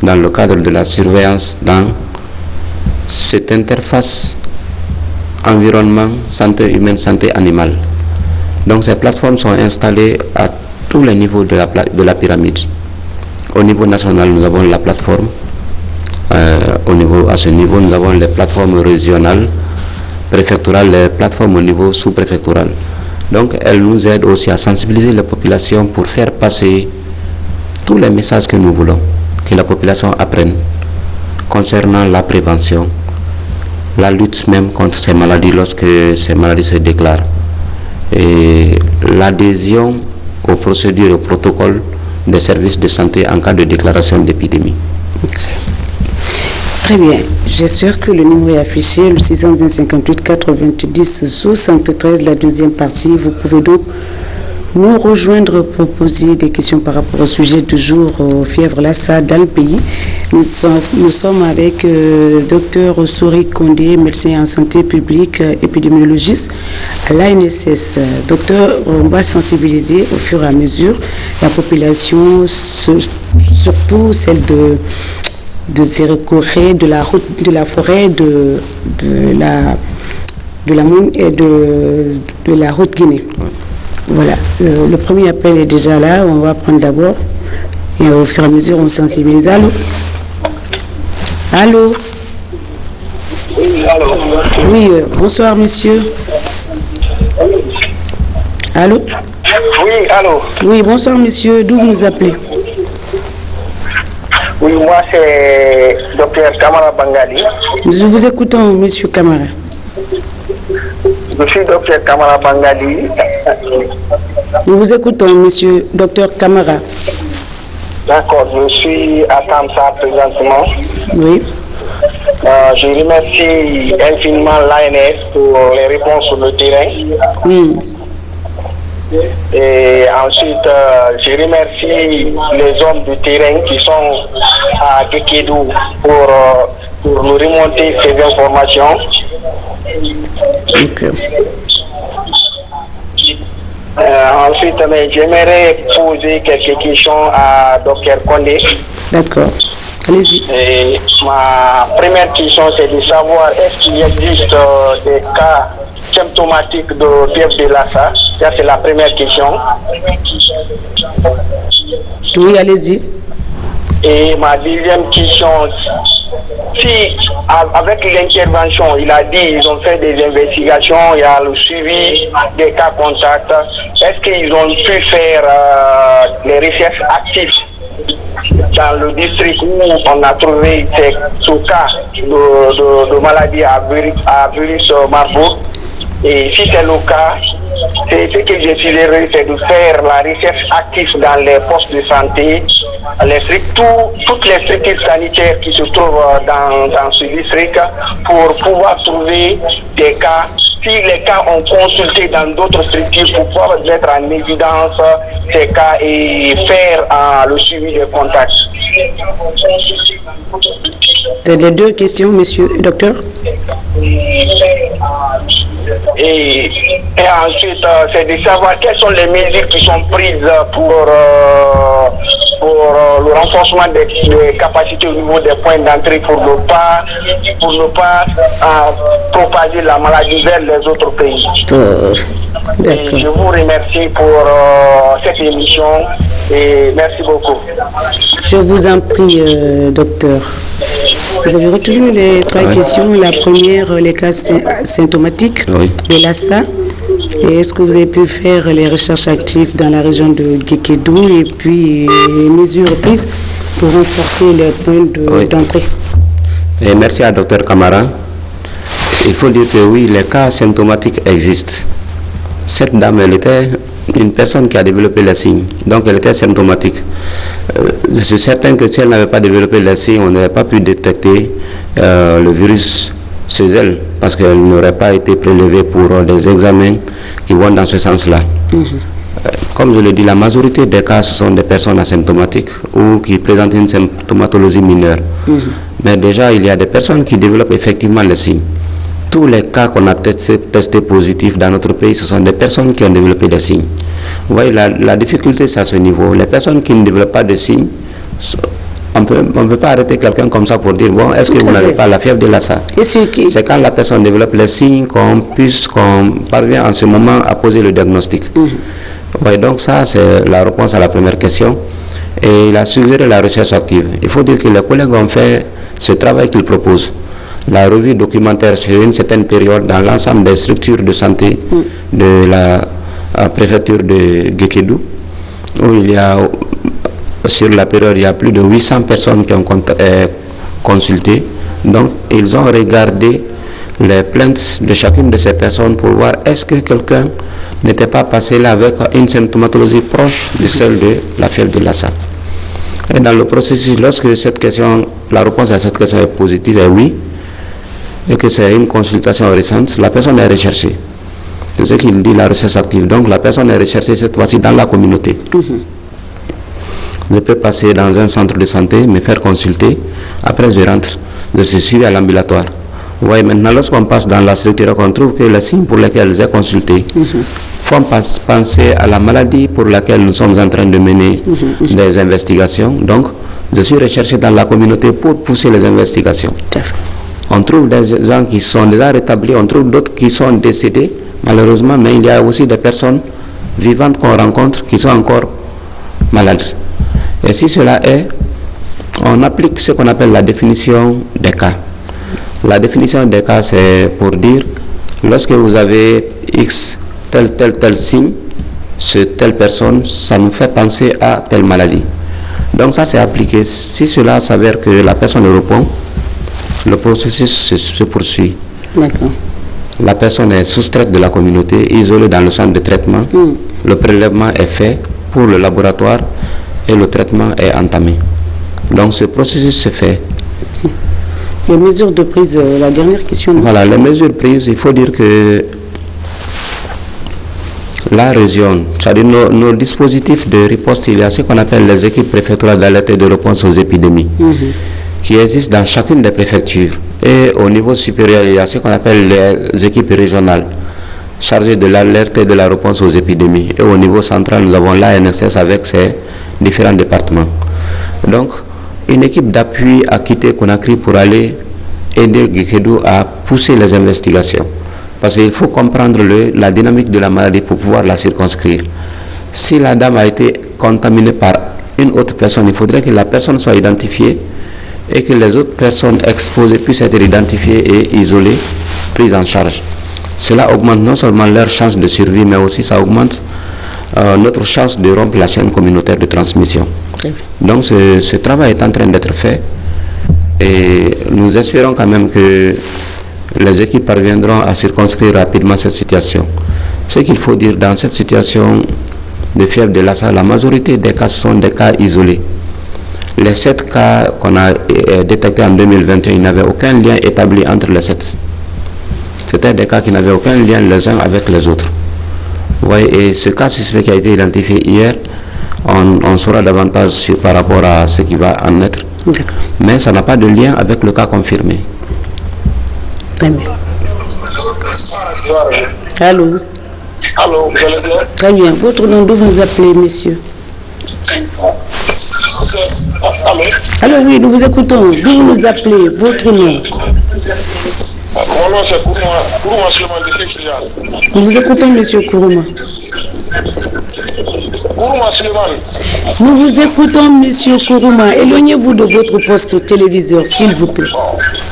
dans le cadre de la surveillance dans cette interface environnement, santé humaine, santé animale. Donc ces plateformes sont installées à tous les niveaux de la pyramide. Au niveau national, nous avons la plateforme. À ce niveau, nous avons les plateformes régionales, préfectorales, les plateformes au niveau sous-préfectoral. Donc elles nous aident aussi à sensibiliser la population pour faire passer tous les messages que nous voulons, que la population apprenne concernant la prévention, la lutte même contre ces maladies lorsque ces maladies se déclarent, et l'adhésion aux procédures et aux protocoles des services de santé en cas de déclaration d'épidémie. Très bien. J'espère que le numéro est affiché, le 620 58 90 73, la deuxième partie. Vous pouvez donc nous rejoindre pour poser des questions par rapport au sujet du jour, fièvre Lassa dans le pays. Nous sommes avec Dr Souri Kondé, médecin en santé publique, épidémiologiste à l'ANSS. Docteur, on va sensibiliser au fur et à mesure la population, surtout celle de Zérekoré, de la forêt, de la Haute-Guinée. Voilà, le premier appel est déjà là, on va prendre d'abord et au fur et à mesure on sensibilise. Allô? Allô? Allô? Oui, bonsoir monsieur. Allô? Oui, allô? Oui, bonsoir monsieur, d'où vous nous appelez? Oui, moi c'est Dr Kamara Bangali. Nous vous écoutons monsieur Kamara. Je suis Dr Kamara Bangali. Nous vous écoutons monsieur Dr Kamara. D'accord, je suis à Tamsa présentement. Oui. Je remercie infiniment l'ANS pour les réponses sur le terrain. Oui. Et ensuite, je remercie les hommes du terrain qui sont à Gekedou pour nous remonter ces informations. Okay. Ensuite, j'aimerais poser quelques questions à Dr Kondé. D'accord. Allez-y. Et ma première question, c'est de savoir est-ce qu'il existe des cas symptomatiques de fièvre de Lassa? Ça, c'est la première question. Oui, allez-y. Et ma deuxième question, si avec l'intervention, il a dit ils ont fait des investigations, il y a le suivi des cas contacts, est-ce qu'ils ont pu faire les recherches actives dans le district où on a trouvé ce cas de maladie à virus Marburg? Et si c'est le cas, c'est ce que je suggérerais, c'est de faire la recherche active dans les postes de santé, toutes les structures sanitaires qui se trouvent dans ce district pour pouvoir trouver des cas. Si les cas ont consulté dans d'autres structures pour pouvoir mettre en évidence ces cas et faire le suivi des contacts. C'est les deux questions, monsieur le docteur. Et ensuite, c'est de savoir quelles sont les mesures qui sont prises pour le renforcement des capacités au niveau des points d'entrée pour ne pas propager la maladie vers les autres pays. Et je vous remercie pour cette émission et merci beaucoup. Je vous en prie, docteur. Vous avez retenu les trois questions. La première, les cas symptomatiques de Lassa. Et est-ce que vous avez pu faire les recherches actives dans la région de Gekedou et puis les mesures prises pour renforcer les points d'entrée? Et merci à Dr Kamara. Il faut dire que oui, les cas symptomatiques existent. Cette dame, elle était une personne qui a développé les signes, donc elle était symptomatique. Je suis certain que si elle n'avait pas développé les signes, on n'aurait pas pu détecter le virus chez elle, parce qu'elle n'aurait pas été prélevée pour des examens qui vont dans ce sens-là. Comme je le dis, la majorité des cas, ce sont des personnes asymptomatiques ou qui présentent une symptomatologie mineure. Mais déjà, il y a des personnes qui développent effectivement les signes. Tous les cas qu'on a testés positifs dans notre pays, ce sont des personnes qui ont développé des signes. Vous voyez, la difficulté, c'est à ce niveau. Les personnes qui ne développent pas de signes, on ne peut pas arrêter quelqu'un comme ça pour dire, bon, est-ce que vous n'avez pas la fièvre de Lassa? C'est quand la personne développe les signes qu'on parvient en ce moment à poser le diagnostic. Ouais, donc ça, c'est la réponse à la première question. Et il a suggéré la recherche active. Il faut dire que les collègues ont fait ce travail qu'ils proposent. La revue documentaire sur une certaine période dans l'ensemble des structures de santé de la préfecture de Guékédou, où il y a, sur la période, il y a plus de 800 personnes qui ont consulté. Donc, ils ont regardé les plaintes de chacune de ces personnes pour voir est-ce que quelqu'un n'était pas passé là avec une symptomatologie proche de celle de la fièvre de Lassa. Et dans le processus, lorsque cette question, la réponse à cette question est positive, est oui, et que c'est une consultation récente, la personne est recherchée. C'est ce qu'il dit, la recherche active. Donc la personne est recherchée cette fois-ci dans la communauté. Je peux passer dans un centre de santé, me faire consulter, après je rentre, je suis suivi à l'ambulatoire. Vous voyez, maintenant, lorsqu'on passe dans la structure, on trouve que les signes pour lesquels j'ai consulté font penser à la maladie pour laquelle nous sommes en train de mener des investigations. Donc, je suis recherché dans la communauté pour pousser les investigations. On trouve des gens qui sont déjà rétablis, on trouve d'autres qui sont décédés, malheureusement, mais il y a aussi des personnes vivantes qu'on rencontre qui sont encore malades. Et si cela est, on applique ce qu'on appelle la définition des cas. La définition des cas, c'est pour dire, lorsque vous avez X, tel signe, telle personne, ça nous fait penser à telle maladie. Donc ça, c'est appliqué. Si cela s'avère que la personne répond, le processus se poursuit. D'accord. La personne est soustraite de la communauté, isolée dans le centre de traitement. Le prélèvement est fait pour le laboratoire et le traitement est entamé. Donc ce processus se fait. Les mesures de prise, la dernière question. Voilà, les mesures prises, il faut dire que la région, c'est-à-dire nos dispositifs de riposte, il y a ce qu'on appelle les équipes préfectorales d'alerte et de réponse aux épidémies, qui existent dans chacune des préfectures. Et au niveau supérieur, il y a ce qu'on appelle les équipes régionales, chargées de l'alerte et de la réponse aux épidémies. Et au niveau central, nous avons l'ANSS avec ses différents départements. Donc, une équipe d'appui a quitté Conakry pour aller aider Guékédou à pousser les investigations. Parce qu'il faut comprendre la dynamique de la maladie pour pouvoir la circonscrire. Si la dame a été contaminée par une autre personne, il faudrait que la personne soit identifiée et que les autres personnes exposées puissent être identifiées et isolées, prises en charge. Cela augmente non seulement leur chance de survie, mais aussi ça augmente notre chance de rompre la chaîne communautaire de transmission. Donc ce travail est en train d'être fait et nous espérons quand même que les équipes parviendront à circonscrire rapidement cette situation. Ce qu'il faut dire, dans cette situation de fièvre de Lassa, la majorité des cas sont des cas isolés. Les 7 cas qu'on a détectés en 2021, il n'y avait aucun lien établi entre les 7. C'était des cas qui n'avaient aucun lien les uns avec les autres. Vous voyez, et ce cas suspect qui a été identifié hier, on saura davantage par rapport à ce qui va en être. Mais ça n'a pas de lien avec le cas confirmé. Très bien. Allô. Allô, vous allez bien? Très bien. Votre nom, d'où vous appelez, monsieur? Allô? Alors oui, nous vous écoutons. D'où vous nous appelez? Votre nom? Mon nom c'est Kourouma Suleiman de Kexia. Nous vous écoutons, monsieur Kourouma. Kourouma Suleiman. Nous vous écoutons, monsieur Kourouma. Éloignez-vous de votre poste téléviseur, s'il vous plaît.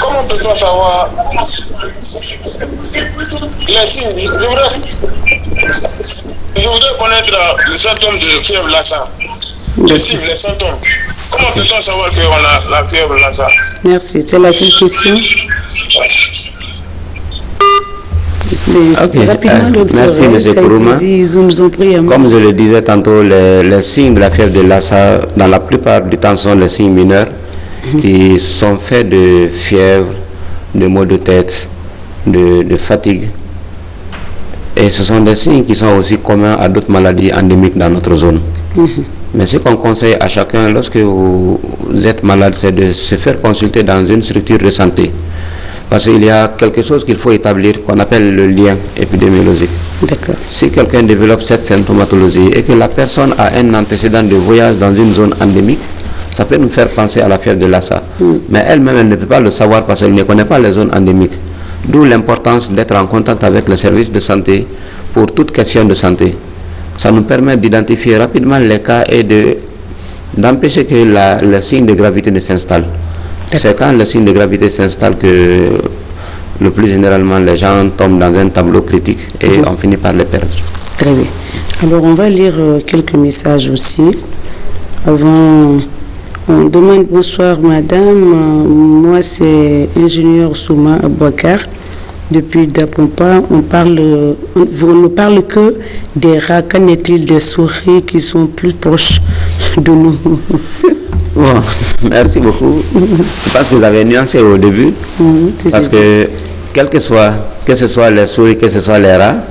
Comment peut-on savoir les signes? Je voudrais connaître les symptômes de fièvre Lassa. Les symptômes. Comment peut-on savoir qu'on a la fièvre Lassa? Merci. C'est la seule question. Okay. Rapidement, docteur, merci, M. Kourouma. Comme je le disais tantôt, les signes de la fièvre de Lassa, dans la plupart du temps, sont les signes mineurs qui sont faits de fièvre, de maux de tête, de fatigue Et ce sont des signes qui sont aussi communs à d'autres maladies endémiques dans notre zone. Mais ce qu'on conseille à chacun lorsque vous êtes malade, c'est de se faire consulter dans une structure de santé. Parce qu'il y a quelque chose qu'il faut établir qu'on appelle le lien épidémiologique. Si quelqu'un développe cette symptomatologie et que la personne a un antécédent de voyage dans une zone endémique, ça peut nous faire penser à la fièvre de Lassa. Mais elle-même, elle ne peut pas le savoir parce qu'elle ne connaît pas les zones endémiques. D'où l'importance d'être en contact avec le service de santé pour toute question de santé. Ça nous permet d'identifier rapidement les cas et d'empêcher que le signe de gravité ne s'installe. C'est quand le signe de gravité s'installe que le plus généralement les gens tombent dans un tableau critique et on finit par les perdre. Très bien. Alors on va lire quelques messages aussi. Avant, on demande bonsoir madame, moi c'est ingénieur Souma Abouakar. Depuis Dapompa, on ne parle que des rats. Qu'en est-il des souris qui sont plus proches de nous? Bon, merci beaucoup. Je pense que vous avez nuancé au début, parce que que ce soit les souris, que ce soit les rats,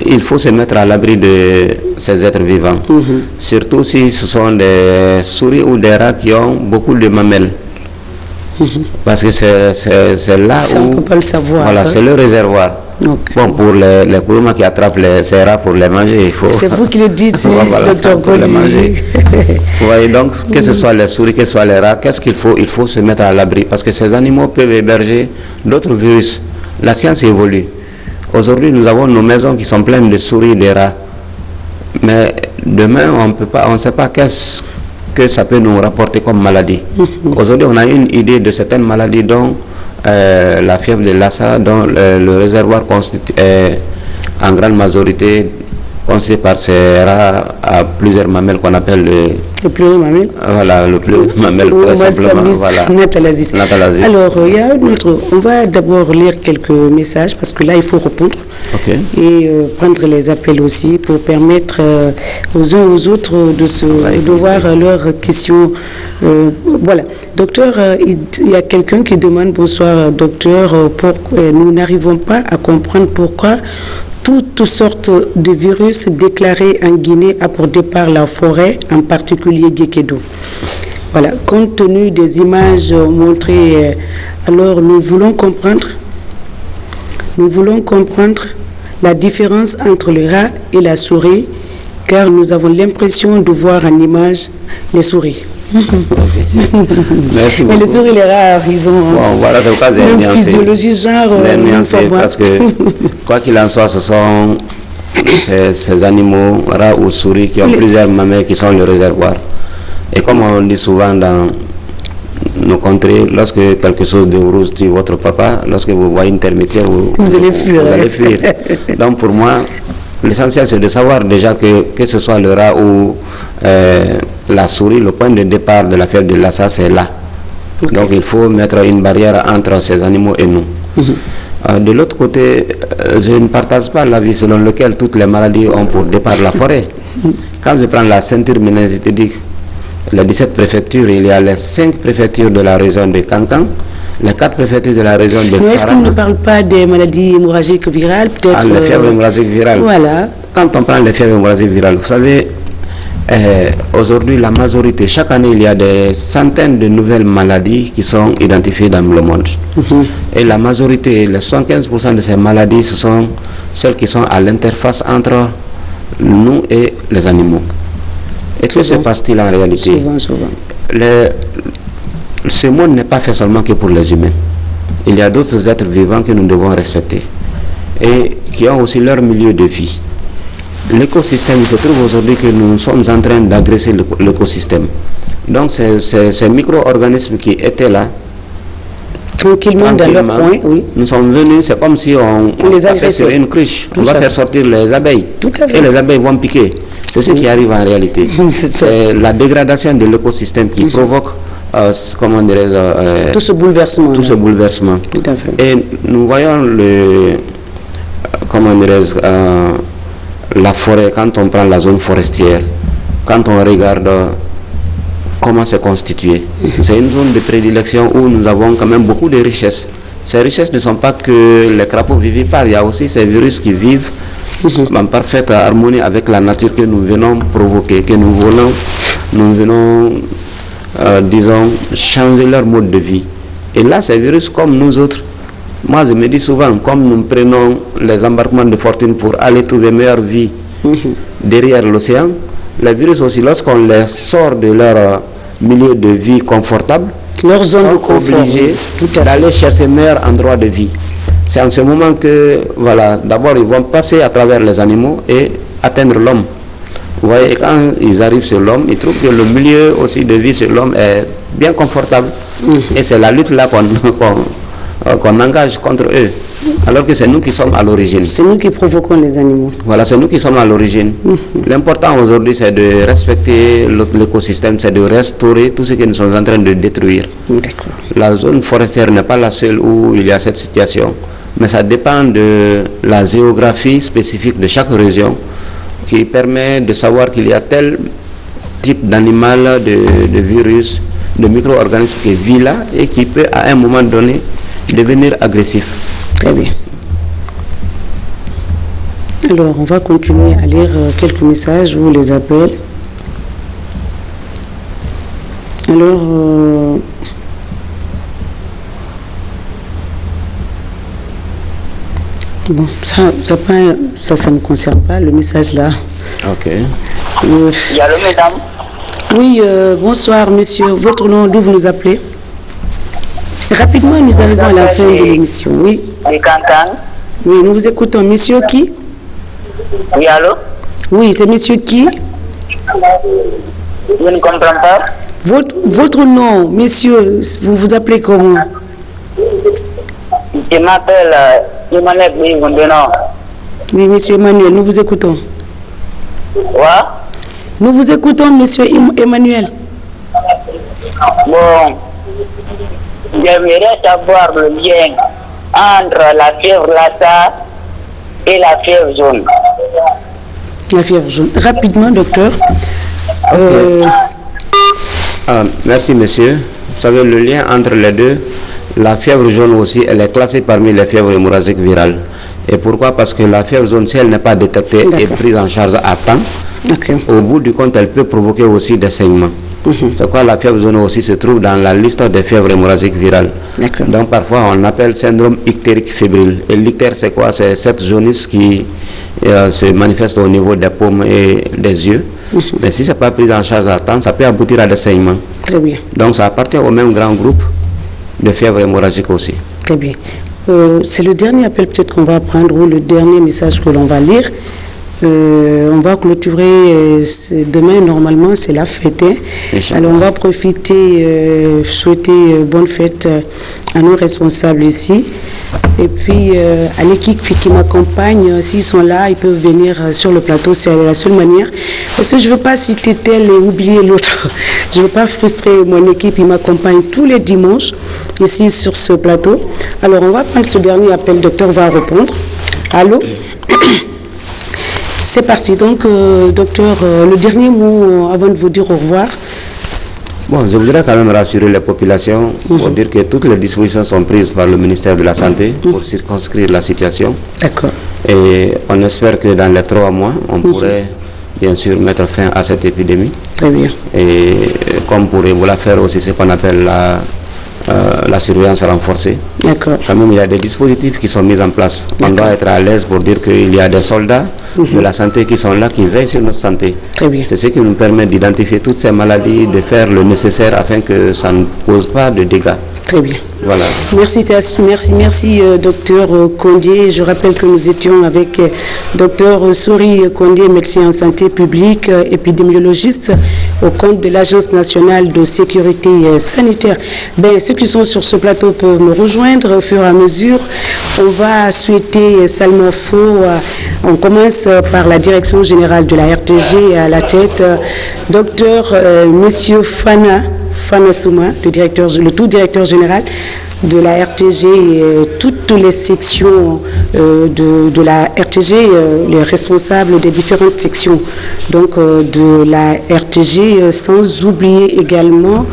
il faut se mettre à l'abri de ces êtres vivants. Surtout si ce sont des souris ou des rats qui ont beaucoup de mamelles. Parce que c'est là ça, où... on ne peut pas le savoir. Voilà, c'est le réservoir. Bon, pour les kouroumas qui attrapent ces rats pour les manger, il faut... C'est vous qui le dites, voilà, docteur pour les manger. Vous voyez, donc, que ce soit les souris, que ce soit les rats, qu'est-ce qu'il faut? Il faut se mettre à l'abri, parce que ces animaux peuvent héberger d'autres virus. La science évolue. Aujourd'hui, nous avons nos maisons qui sont pleines de souris et de rats. Mais demain, on ne sait pas qu'est-ce que ça peut nous rapporter comme maladie. Aujourd'hui, on a une idée de certaines maladies dont la fièvre de Lassa, dont le réservoir est en grande majorité constitué par ces rats à plusieurs mamelles qu'on appelle le plurimamelle. Voilà, le plurimamelle, très simplement. Voilà. Natalasis. Alors, il y a un autre. On va d'abord lire quelques messages parce que là, il faut répondre. Et prendre les appels aussi pour permettre aux uns aux autres de voir leurs questions. Voilà. Docteur, il y a quelqu'un qui demande, bonsoir docteur, nous n'arrivons pas à comprendre pourquoi toutes sortes de virus déclarés en Guinée a pour départ la forêt, en particulier Diekedo. Voilà, compte tenu des images montrées, alors nous voulons comprendre la différence entre le rat et la souris, car nous avons l'impression de voir en image les souris. Merci beaucoup. Mais les souris et les rats, ils ont une physiologie genre... parce que, quoi qu'il en soit, ce sont ces animaux, rats ou souris, qui ont plusieurs mamelles qui sont le réservoir. Et comme on dit souvent dans nos contrées, lorsque quelque chose de rouge tue votre papa, lorsque vous voyez une termitière, vous allez fuir. Donc pour moi, l'essentiel c'est de savoir déjà que ce soit le rat ou la souris, le point de départ de la fièvre de Lassa, c'est là. Donc il faut mettre une barrière entre ces animaux et nous. De l'autre côté, je ne partage pas l'avis selon lequel toutes les maladies ont pour départ la forêt. Quand je prends la ceinture méningitique, les 17 préfectures, il y a les 5 préfectures de la région de Kankan, les 4 préfectures de la région de Farana. Mais est-ce qu'on ne parle pas des maladies hémorragiques virales, peut-être? Les fièvres hémorragiques virales. Voilà. Quand on prend les fièvres hémorragiques virales, vous savez, aujourd'hui, la majorité, chaque année, il y a des centaines de nouvelles maladies qui sont identifiées dans le monde. Et la majorité, les 75% de ces maladies, ce sont celles qui sont à l'interface entre nous et les animaux. Et que se passe-t-il en réalité? Souvent. Ce monde n'est pas fait seulement que pour les humains. Il y a d'autres êtres vivants que nous devons respecter et qui ont aussi leur milieu de vie. L'écosystème, il se trouve aujourd'hui que nous sommes en train d'agresser l'écosystème. Donc ces micro-organismes qui étaient là, tranquillement dans leur coin, oui. Nous sommes venus, c'est comme si on les tapait sur une cruche. On va faire sortir les abeilles. Et les abeilles vont piquer. C'est ce qui arrive en réalité. C'est la dégradation de l'écosystème qui provoque tout ce bouleversement. Tout à fait. Et nous voyons la forêt, quand on prend la zone forestière, quand on regarde comment c'est constitué, c'est une zone de prédilection où nous avons quand même beaucoup de richesses ces richesses ne sont pas que les crapauds vivipares, il y a aussi ces virus qui vivent en parfaite harmonie avec la nature que nous venons provoquer, que nous venons, disons, changer leur mode de vie. Et là, ces virus, comme nous autres, moi je me dis souvent, comme nous prenons les embarquements de fortune pour aller trouver meilleure vie derrière l'océan, les virus aussi, lorsqu'on les sort de leur milieu de vie confortable, leur zone de confort, obligés d'aller chercher meilleur endroit de vie. C'est en ce moment que, voilà, d'abord ils vont passer à travers les animaux et atteindre l'homme. Vous voyez, et quand ils arrivent sur l'homme, ils trouvent que le milieu aussi de vie sur l'homme est bien confortable. Et c'est la lutte là qu'on engage contre eux. Alors que c'est nous qui sommes à l'origine. C'est nous qui provoquons les animaux. Voilà, c'est nous qui sommes à l'origine. L'important aujourd'hui, c'est de respecter l'écosystème, c'est de restaurer tout ce que nous sommes en train de détruire. La zone forestière n'est pas la seule où il y a cette situation, mais ça dépend de la géographie spécifique de chaque région qui permet de savoir qu'il y a tel type d'animal, de virus, de micro-organisme qui vit là et qui peut à un moment donné devenir agressif. Très bien. Alors, on va continuer à lire quelques messages ou les appels. Alors, bon, ça ne me concerne pas, le message là. Ok. Allô, mesdames. Oui, bonsoir, monsieur. Votre nom, d'où vous nous appelez? Rapidement, nous arrivons à la fin de l'émission. Oui. Oui, nous vous écoutons. Monsieur qui? Oui, allô? Oui, c'est monsieur qui? Je ne comprends pas. Votre nom, monsieur, vous vous appelez comment? Je m'appelle Emmanuel Bouillon. Oui, monsieur Emmanuel, nous vous écoutons. Quoi? Nous vous écoutons, monsieur Emmanuel. Bon, j'aimerais savoir le lien entre la fièvre Lassa et la fièvre jaune. La fièvre jaune. Rapidement, docteur. Merci, monsieur. Vous savez, le lien entre les deux, la fièvre jaune aussi, elle est classée parmi les fièvres hémorragiques virales. Et pourquoi? Parce que la fièvre jaune, si elle n'est pas détectée et prise en charge à temps, au bout du compte, elle peut provoquer aussi des saignements. C'est pourquoi la fièvre jaune aussi se trouve dans la liste des fièvres hémorragiques virales. Donc parfois, on appelle syndrome ictérique fébrile. Et l'ictère, c'est quoi? C'est cette jaunisse qui se manifeste au niveau des paumes et des yeux. Mais si ce n'est pas pris en charge à temps, ça peut aboutir à des saignements. Très bien. Donc ça appartient au même grand groupe de fièvre hémorragique aussi. Très bien. C'est le dernier appel peut-être qu'on va prendre ou le dernier message que l'on va lire. On va clôturer demain, normalement c'est la fête. Alors on va profiter, souhaiter bonne fête à nos responsables ici. Et puis à l'équipe qui m'accompagne, s'ils sont là, ils peuvent venir sur le plateau, c'est la seule manière. Parce que je ne veux pas citer tel et oublier l'autre. Je ne veux pas frustrer mon équipe, ils m'accompagnent tous les dimanches ici sur ce plateau. Alors on va prendre ce dernier appel, le docteur va répondre. Allô? C'est parti. Donc, docteur, le dernier mot avant de vous dire au revoir. Bon, je voudrais quand même rassurer les populations pour dire que toutes les dispositions sont prises par le ministère de la Santé pour circonscrire la situation. D'accord. Et on espère que dans les 3 mois, on pourrait bien sûr mettre fin à cette épidémie. Très bien. Et comme pourrait vous la faire aussi ce qu'on appelle la surveillance renforcée. D'accord. Quand même, il y a des dispositifs qui sont mis en place. On doit être à l'aise pour dire qu'il y a des soldats de la santé qui sont là, qui veillent sur notre santé. Très bien. C'est ce qui nous permet d'identifier toutes ces maladies, de faire le nécessaire afin que ça ne pose pas de dégâts. Très bien. Voilà. Merci, docteur Kondié. Je rappelle que nous étions avec docteur Souri Kondié, médecin en santé publique, épidémiologiste au compte de l'Agence nationale de sécurité sanitaire. Ben, ceux qui sont sur ce plateau peuvent me rejoindre au fur et à mesure. On va souhaiter salement faux. On commence par la direction générale de la RTG à la tête, docteur monsieur Fana Souma, le tout directeur général. de la RTG, toutes les sections de la RTG, les responsables des différentes sections donc de la RTG, sans oublier également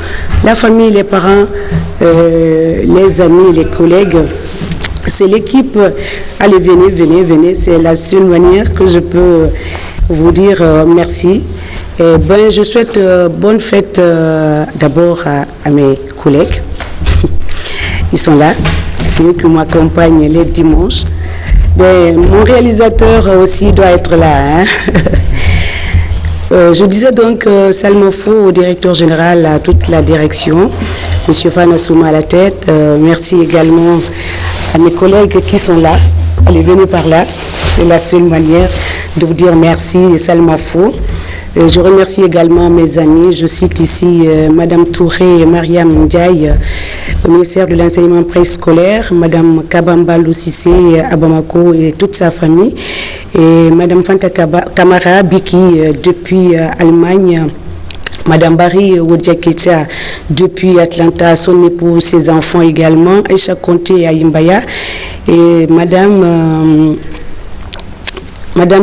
la famille, les parents, les amis, les collègues. C'est l'équipe. Allez, venez, c'est la seule manière que je peux vous dire merci. Et je souhaite bonne fête d'abord à mes collègues. Ils sont là, c'est eux qui m'accompagnent les dimanches. Mon réalisateur aussi doit être là. Hein. Je disais donc Salmofo au directeur général, à toute la direction, M. Fanassouma à la tête. Merci également à mes collègues qui sont là. Allez, venez par là. C'est la seule manière de vous dire merci, Salmofo. Je remercie également mes amis. Je cite ici Madame Touré et Mariam Ndiaye au ministère de l'enseignement préscolaire, Madame Kabamba Loussissé à Bamako et toute sa famille, et Madame Fanta Kamara Biki depuis Allemagne, Madame Barry Wodjaketa depuis Atlanta, son époux, ses enfants également, Aïcha Conté à Imbaya, et Madame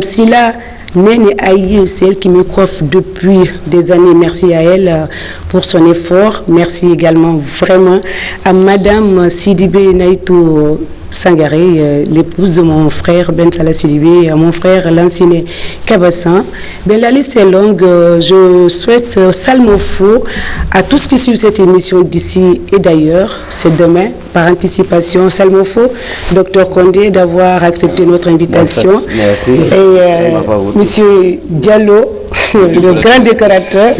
Silla Nene Aïe, c'est elle qui me coiffe depuis des années. Merci à elle pour son effort. Merci également vraiment à Madame Sidibé Naïtou Sangaré, l'épouse de mon frère Ben Salah Sidibé, à mon frère Lansine Kabassan. La liste est longue. Je souhaite Salmofo à tous qui suivent cette émission d'ici et d'ailleurs. C'est demain, par anticipation. Salmofo, Dr Condé, d'avoir accepté notre invitation. Merci. Et Monsieur Diallo, le grand décorateur,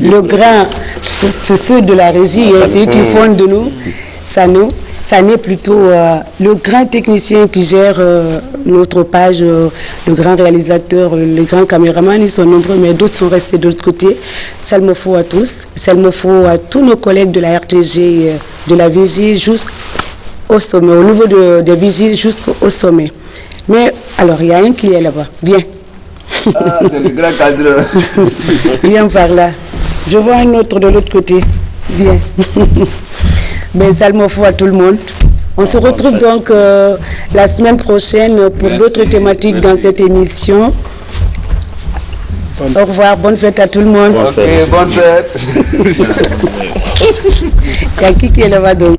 le grand, c'est ceux de la régie, c'est eux qui font de nous, ça n'est plutôt le grand technicien qui gère notre page, le grand réalisateur, le grand caméraman, ils sont nombreux, mais d'autres sont restés de l'autre côté. Salmofo à tous, Salmofo à tous nos collègues de la RTG, de la vigie jusqu'au sommet, au niveau des vigiles jusqu'au sommet. Mais alors, il y a un qui est là-bas, viens. Ah, c'est le grand cadre. Viens par là. Je vois un autre de l'autre côté. Viens. Salmofo à tout le monde. On se retrouve donc la semaine prochaine pour d'autres thématiques dans cette émission. Au revoir, bonne fête à tout le monde. Bonne fête. Il y a qui est là-bas donc?